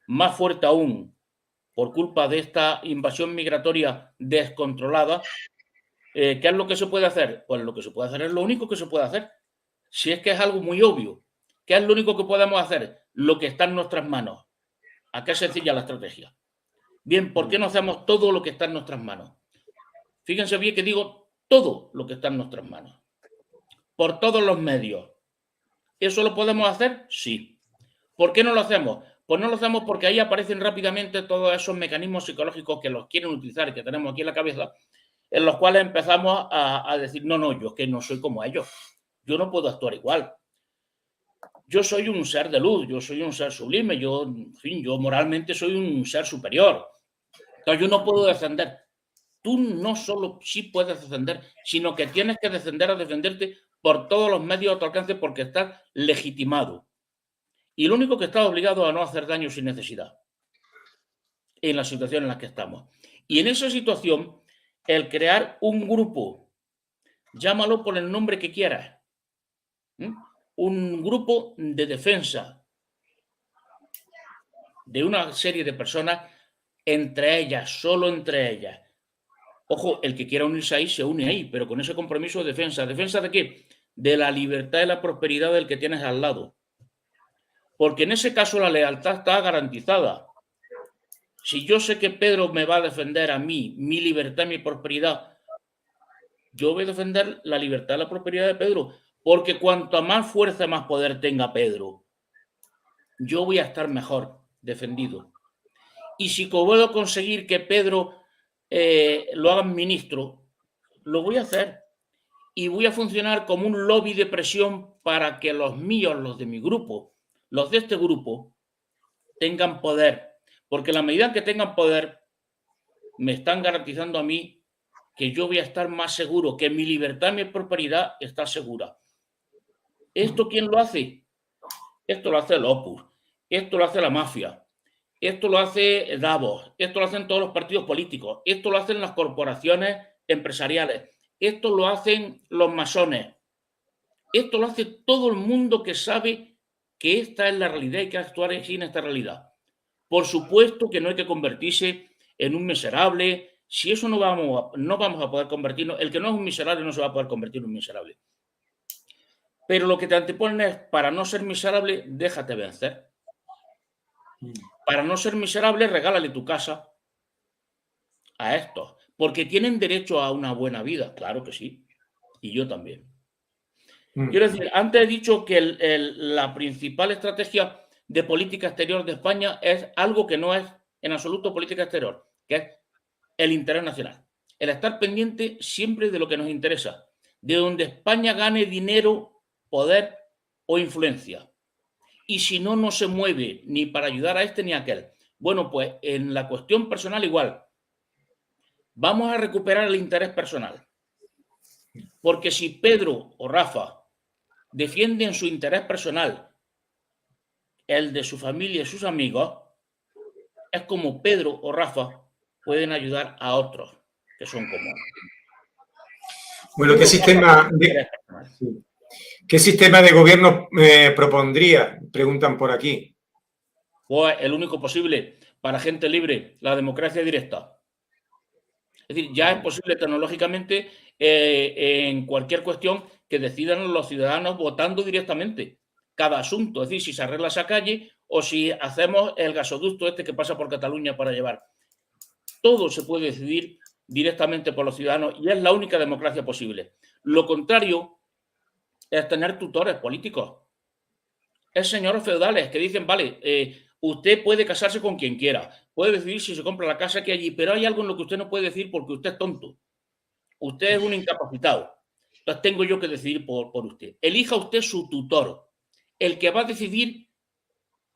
más fuerte aún, por culpa de esta invasión migratoria descontrolada, ¿qué es lo que se puede hacer? Pues lo que se puede hacer es lo único que se puede hacer. Si es que es algo muy obvio. ¿Qué es lo único que podemos hacer? Lo que está en nuestras manos. ¿A qué sencilla la estrategia? Bien, ¿por qué no hacemos todo lo que está en nuestras manos? Fíjense bien que digo todo lo que está en nuestras manos. Por todos los medios. ¿Eso lo podemos hacer? Sí. ¿Por qué no lo hacemos? Pues no lo hacemos porque ahí aparecen rápidamente todos esos mecanismos psicológicos que los quieren utilizar, que tenemos aquí en la cabeza, en los cuales empezamos a decir, no, yo es que no soy como ellos. Yo no puedo actuar igual. Yo soy un ser de luz, yo soy un ser sublime, yo moralmente soy un ser superior. Entonces yo no puedo defender. Tú no solo sí puedes defender, sino que tienes que defenderte por todos los medios a tu alcance porque estás legitimado. Y lo único que estás obligado a no hacer daño sin necesidad en la situación en la que estamos. Y en esa situación, el crear un grupo, llámalo por el nombre que quieras, un grupo de defensa de una serie de personas, entre ellas, solo entre ellas. Ojo, el que quiera unirse ahí, se une ahí, pero con ese compromiso de defensa. ¿Defensa de qué? De la libertad y la prosperidad del que tienes al lado. Porque en ese caso la lealtad está garantizada. Si yo sé que Pedro me va a defender a mí, mi libertad y mi prosperidad, yo voy a defender la libertad y la prosperidad de Pedro. Porque cuanto más fuerza, más poder tenga Pedro, yo voy a estar mejor defendido. Y si puedo conseguir que Pedro lo haga ministro, lo voy a hacer. Y voy a funcionar como un lobby de presión para que los míos, los de mi grupo, los de este grupo, tengan poder. Porque la medida que tengan poder, me están garantizando a mí que yo voy a estar más seguro, que mi libertad y mi prosperidad está segura. ¿Esto quién lo hace? Esto lo hace el Opus, esto lo hace la mafia, esto lo hace Davos, esto lo hacen todos los partidos políticos, esto lo hacen las corporaciones empresariales, esto lo hacen los masones, esto lo hace todo el mundo que sabe que esta es la realidad y que actuar así en esta realidad. Por supuesto que no hay que convertirse en un miserable. Si eso no vamos a poder convertirnos, el que no es un miserable no se va a poder convertir en un miserable. Pero lo que te anteponen es, para no ser miserable, déjate vencer. Para no ser miserable, regálale tu casa a estos, porque tienen derecho a una buena vida, claro que sí, y yo también. Quiero decir, antes he dicho que la principal estrategia de política exterior de España es algo que no es en absoluto política exterior, que es el interés nacional. El estar pendiente siempre de lo que nos interesa, de donde España gane dinero, poder o influencia. Y si no, no se mueve ni para ayudar a este ni a aquel. Bueno, pues en la cuestión personal igual. Vamos a recuperar el interés personal. Porque si Pedro o Rafa defienden su interés personal, el de su familia y sus amigos, es como Pedro o Rafa pueden ayudar a otros que son como Bueno, Pedro, ¿qué sistema de gobierno propondría? Preguntan por aquí. Pues el único posible para gente libre, la democracia directa. Es decir, ya es posible tecnológicamente en cualquier cuestión que decidan los ciudadanos votando directamente cada asunto. Es decir, si se arregla esa calle o si hacemos el gasoducto este que pasa por Cataluña para llevar. Todo se puede decidir directamente por los ciudadanos y es la única democracia posible. Lo contrario es tener tutores políticos. Es señores feudales que dicen, vale, usted puede casarse con quien quiera, puede decidir si se compra la casa que hay allí, pero hay algo en lo que usted no puede decir porque usted es tonto. Usted es un incapacitado. Entonces tengo yo que decidir por usted. Elija usted su tutor, el que va a decidir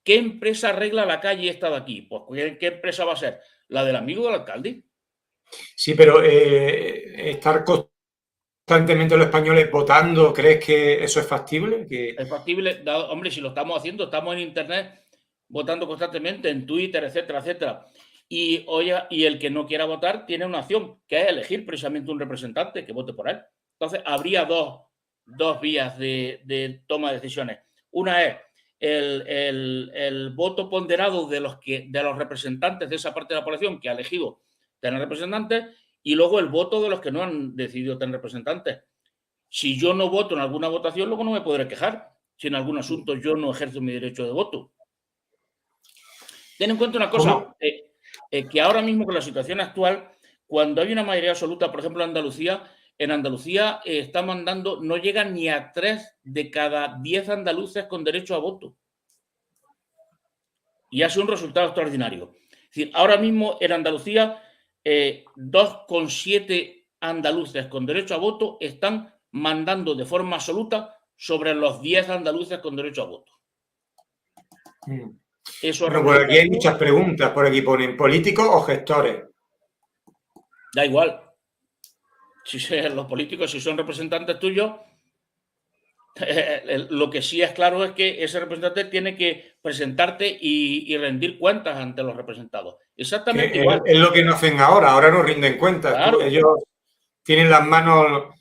qué empresa arregla la calle esta de aquí. Pues, ¿qué empresa va a ser? ¿La del amigo del alcalde? Sí, pero estar constantemente los españoles votando, ¿crees que eso es factible? Es factible, hombre, si lo estamos haciendo, estamos en internet votando constantemente, en Twitter, etcétera, etcétera. Y, oye, y el que no quiera votar tiene una opción, que es elegir precisamente un representante que vote por él. Entonces, habría dos vías de toma de decisiones. Una es el voto ponderado de los representantes de esa parte de la población que ha elegido tener representantes y luego el voto de los que no han decidido tener representantes. Si yo no voto en alguna votación, luego no me podré quejar si en algún asunto yo no ejerzo mi derecho de voto. Ten en cuenta una cosa, que ahora mismo con la situación actual, cuando hay una mayoría absoluta, por ejemplo en Andalucía está mandando, no llegan ni a 3 de cada 10 andaluces con derecho a voto. Y ha sido un resultado extraordinario. Es decir, ahora mismo en Andalucía, 2,7 andaluces con derecho a voto están mandando de forma absoluta sobre los 10 andaluces con derecho a voto. Eso bueno, por aquí hay muchas preguntas. Por aquí ponen políticos o gestores. Da igual. Si los políticos, si son representantes tuyos, lo que sí es claro es que ese representante tiene que presentarte y rendir cuentas ante los representados. Exactamente igual. Es lo que no hacen ahora. Ahora no rinden cuentas. Claro. Ellos tienen las manos,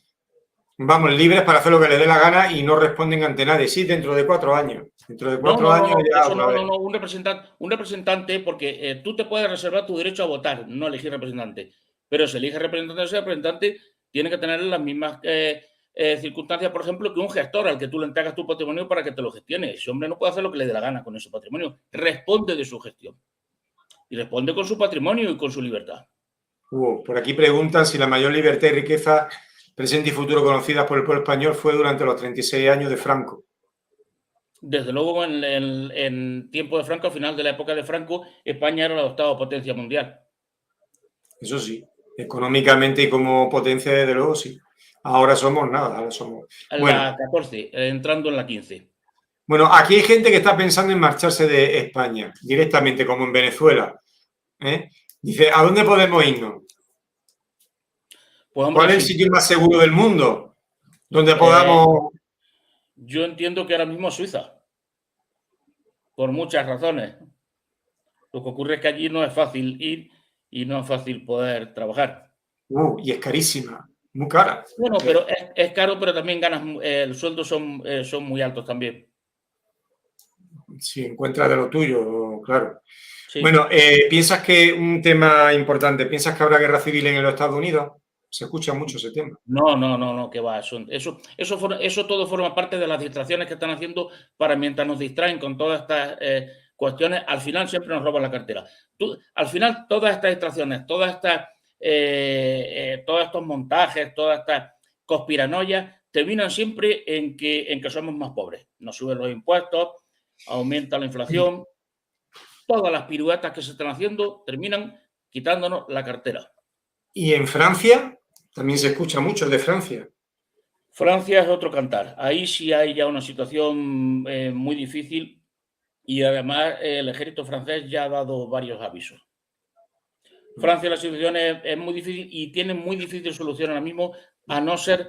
vamos, libres para hacer lo que les dé la gana y no responden ante nadie. Sí, dentro de 4 años. Dentro de 4 años ya. No, un representante, porque tú te puedes reservar tu derecho a votar, no elegir representante. Pero si elige representante, ese representante tiene que tener las mismas circunstancias, por ejemplo, que un gestor al que tú le entregas tu patrimonio para que te lo gestione. Ese hombre no puede hacer lo que le dé la gana con ese patrimonio. Responde de su gestión. Y responde con su patrimonio y con su libertad. Por aquí preguntan si la mayor libertad y riqueza presente y futuro conocidas por el pueblo español fue durante los 36 años de Franco. Desde luego, en tiempo de Franco, al final de la época de Franco, España era la 8ª potencia mundial. Eso sí, económicamente y como potencia, desde luego, sí. Ahora somos nada, ahora somos... La 14, entrando en la 15. Bueno, aquí hay gente que está pensando en marcharse de España, directamente, como en Venezuela. Dice, ¿a dónde podemos irnos? Pues, hombre, ¿cuál es el sitio más seguro del mundo? Donde podamos... Yo entiendo que ahora mismo Suiza, por muchas razones. Lo que ocurre es que allí no es fácil ir y no es fácil poder trabajar. Y es carísima, muy cara. Bueno, pero es caro, pero también ganas, el sueldo son muy altos también. Si encuentras de lo tuyo, claro. Sí. Bueno, ¿piensas que un tema importante, piensas que habrá guerra civil en los Estados Unidos? Se escucha mucho ese tema. No, que va. Eso todo forma parte de las distracciones que están haciendo para mientras nos distraen con todas estas cuestiones, al final siempre nos roban la cartera. Al final, todas estas distracciones, todos estos montajes, todas estas conspiranoias, terminan siempre en que somos más pobres. Nos suben los impuestos, aumenta la inflación, todas las piruetas que se están haciendo terminan quitándonos la cartera. Y en Francia, también se escucha mucho de Francia. Francia es otro cantar. Ahí sí hay ya una situación muy difícil y además el ejército francés ya ha dado varios avisos. Francia la situación es muy difícil y tiene muy difícil solución ahora mismo, a no ser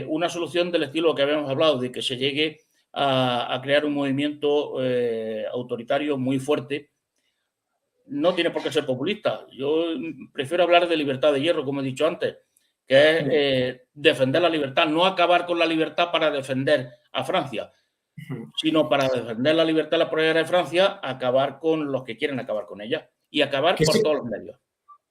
una solución del estilo que habíamos hablado, de que se llegue a crear un movimiento autoritario muy fuerte. No tiene por qué ser populista. Yo prefiero hablar de libertad de hierro, como he dicho antes, que es defender la libertad, no acabar con la libertad para defender a Francia, sino para defender la libertad y la prosperidad de Francia, acabar con los que quieren acabar con ella y acabar por todos los medios.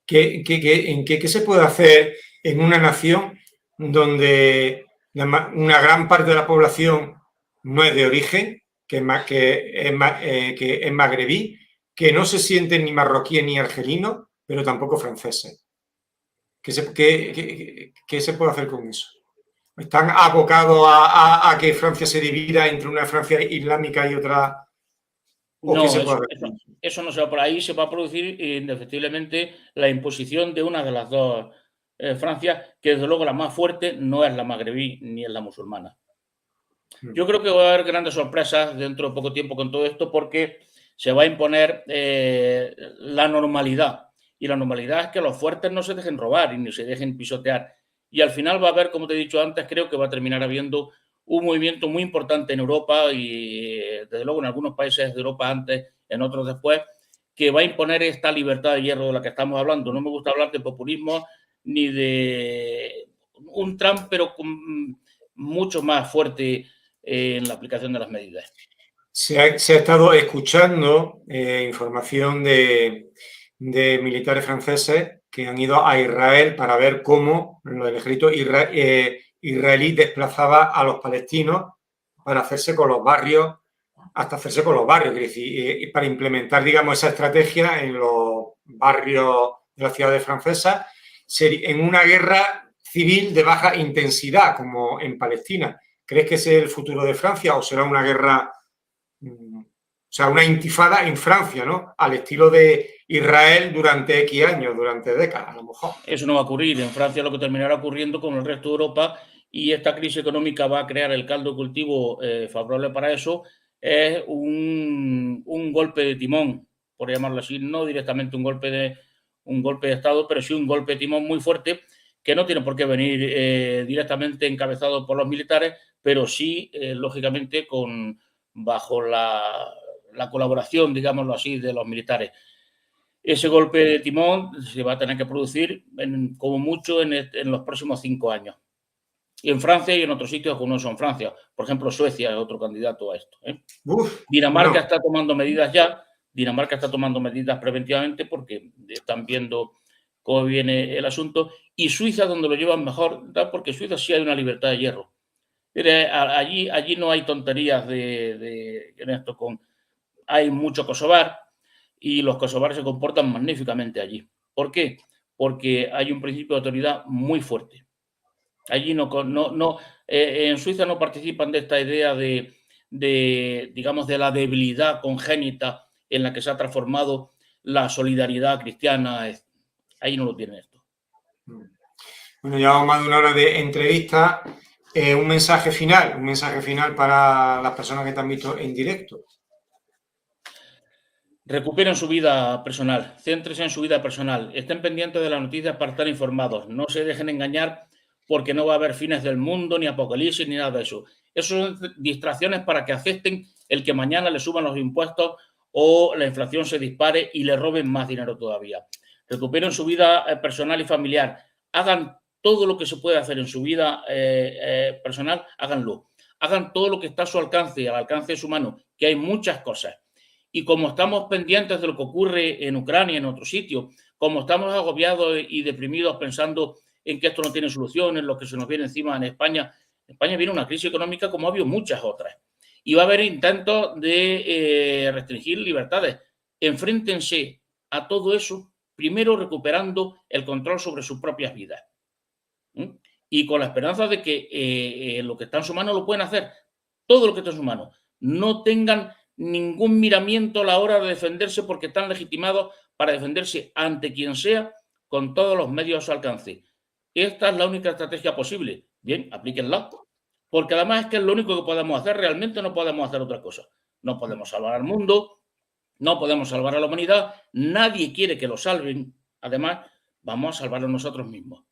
¿Qué se puede hacer en una nación donde una gran parte de la población no es de origen, que es magrebí, que no se sienten ni marroquíes ni argelinos, pero tampoco franceses? ¿Qué se puede hacer con eso? ¿Están abocados a que Francia se divida entre una Francia islámica y otra? No, eso no se va por ahí, se va a producir indefectiblemente la imposición de una de las dos Francias, que desde luego la más fuerte no es la magrebí ni es la musulmana. Yo creo que va a haber grandes sorpresas dentro de poco tiempo con todo esto porque se va a imponer la normalidad. Y la normalidad es que los fuertes no se dejen robar y ni se dejen pisotear. Y al final va a haber, como te he dicho antes, creo que va a terminar habiendo un movimiento muy importante en Europa y desde luego en algunos países de Europa antes, en otros después, que va a imponer esta libertad de hierro de la que estamos hablando. No me gusta hablar de populismo ni de un Trump, pero mucho más fuerte en la aplicación de las medidas. Se ha estado escuchando información de militares franceses que han ido a Israel para ver cómo el ejército israelí desplazaba a los palestinos para hacerse con los barrios, hasta hacerse con los barrios, es decir, para implementar, digamos, esa estrategia en los barrios de las ciudades francesas, en una guerra civil de baja intensidad, como en Palestina. ¿Crees que ese es el futuro de Francia o será una guerra, o sea, una intifada en Francia, ¿no? Al estilo de Israel durante X años, durante décadas, a lo mejor? Eso no va a ocurrir. En Francia lo que terminará ocurriendo con el resto de Europa, y esta crisis económica va a crear el caldo de cultivo favorable para eso, es un golpe de timón, por llamarlo así, no directamente un golpe de Estado, pero sí un golpe de timón muy fuerte, que no tiene por qué venir directamente encabezado por los militares, pero sí, lógicamente, bajo la colaboración, digámoslo así, de los militares. Ese golpe de timón se va a tener que producir como mucho en los próximos 5 años. Y en Francia y en otros sitios que no son Francia. Por ejemplo, Suecia es otro candidato a esto. Dinamarca está tomando medidas ya. Dinamarca está tomando medidas preventivamente porque están viendo cómo viene el asunto. Y Suiza, donde lo llevan mejor, porque Suiza sí hay una libertad de hierro. Allí no hay tonterías en esto. Hay mucho kosovar y los kosovares se comportan magníficamente allí. ¿Por qué? Porque hay un principio de autoridad muy fuerte. Allí en Suiza no participan de esta idea digamos, de la debilidad congénita en la que se ha transformado la solidaridad cristiana. Ahí no lo tienen esto. Bueno, llevamos más de una hora de entrevista. Un mensaje final para las personas que te han visto en directo. Recuperen su vida personal, céntrense en su vida personal, estén pendientes de las noticias para estar informados, no se dejen engañar porque no va a haber fines del mundo, ni apocalipsis, ni nada de eso. Eso son distracciones para que acepten el que mañana le suban los impuestos o la inflación se dispare y le roben más dinero todavía. Recuperen su vida personal y familiar, hagan todo lo que se puede hacer en su vida personal, háganlo. Hagan todo lo que está a su alcance, al alcance de su mano, que hay muchas cosas. Y como estamos pendientes de lo que ocurre en Ucrania, en otros sitios, como estamos agobiados y deprimidos pensando en que esto no tiene solución, en lo que se nos viene encima en España viene una crisis económica como ha habido muchas otras. Y va a haber intentos de restringir libertades. Enfréntense a todo eso, primero recuperando el control sobre sus propias vidas. y con la esperanza de que lo que está en su mano lo pueden hacer, todo lo que está en su mano. No tengan ningún miramiento a la hora de defenderse porque están legitimados para defenderse ante quien sea con todos los medios a su alcance. Esta es la única estrategia posible. Bien, aplíquenla. Porque además es que es lo único que podemos hacer. Realmente no podemos hacer otra cosa. No podemos salvar al mundo, no podemos salvar a la humanidad. Nadie quiere que lo salven. Además, vamos a salvarlo nosotros mismos.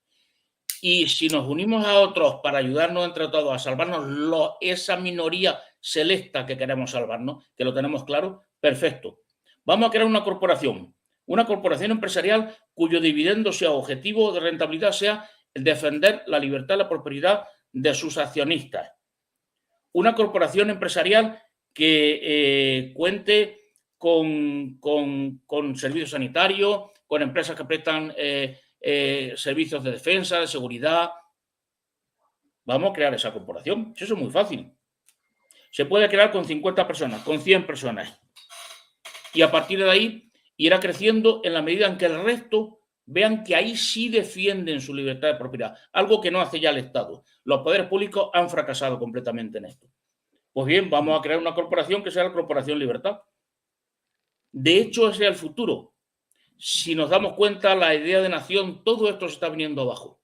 Y si nos unimos a otros para ayudarnos entre todos a salvarnos esa minoría selecta que queremos salvarnos, que lo tenemos claro, perfecto. Vamos a crear una corporación empresarial cuyo dividendo sea objetivo de rentabilidad sea el defender la libertad y la prosperidad de sus accionistas. Una corporación empresarial que cuente con servicios sanitarios, con empresas que prestan servicios de defensa, de seguridad. Vamos a crear esa corporación. Eso es muy fácil. Se puede crear con 50 personas, con 100 personas. Y a partir de ahí irá creciendo en la medida en que el resto vean que ahí sí defienden su libertad de propiedad, algo que no hace ya el Estado. Los poderes públicos han fracasado completamente en esto. Pues bien, vamos a crear una corporación que sea la Corporación Libertad. De hecho, ese es el futuro. Si nos damos cuenta, la idea de nación, todo esto se está viniendo abajo.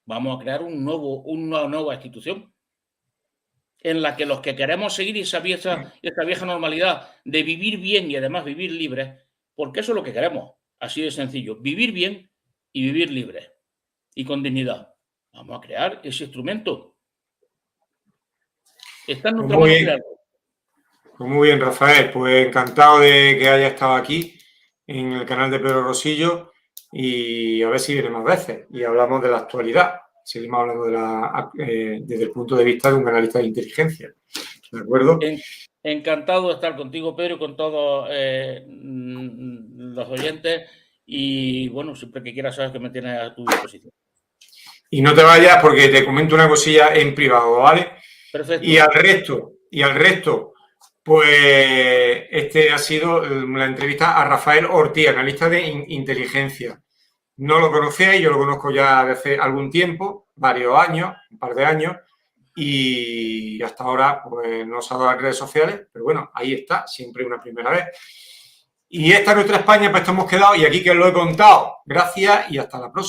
Vamos a crear una nueva institución en la que los que queremos seguir esa vieja normalidad de vivir bien y además vivir libres, porque eso es lo que queremos, así de sencillo, vivir bien y vivir libres y con dignidad. Vamos a crear ese instrumento. Está en nuestra mano crearlo. Pues muy bien, Rafael, pues encantado de que haya estado aquí en el canal de Pedro Rosillo y a ver si viene más veces y hablamos de la actualidad. Seguimos hablando desde el punto de vista de un analista de inteligencia. ¿De acuerdo? Encantado de estar contigo, Pedro, y con todos los oyentes. Y bueno, siempre que quieras sabes que me tienes a tu disposición. Y no te vayas porque te comento una cosilla en privado, ¿vale? Perfecto. Y al resto, pues ha sido la entrevista a Rafael Ortiz, analista de inteligencia. No lo conocéis, yo lo conozco ya desde hace algún tiempo, varios años, un par de años, y hasta ahora pues no se ha dado en redes sociales, pero bueno, ahí está, siempre una primera vez. Y esta es nuestra España, pues estamos quedados y aquí que os lo he contado. Gracias y hasta la próxima.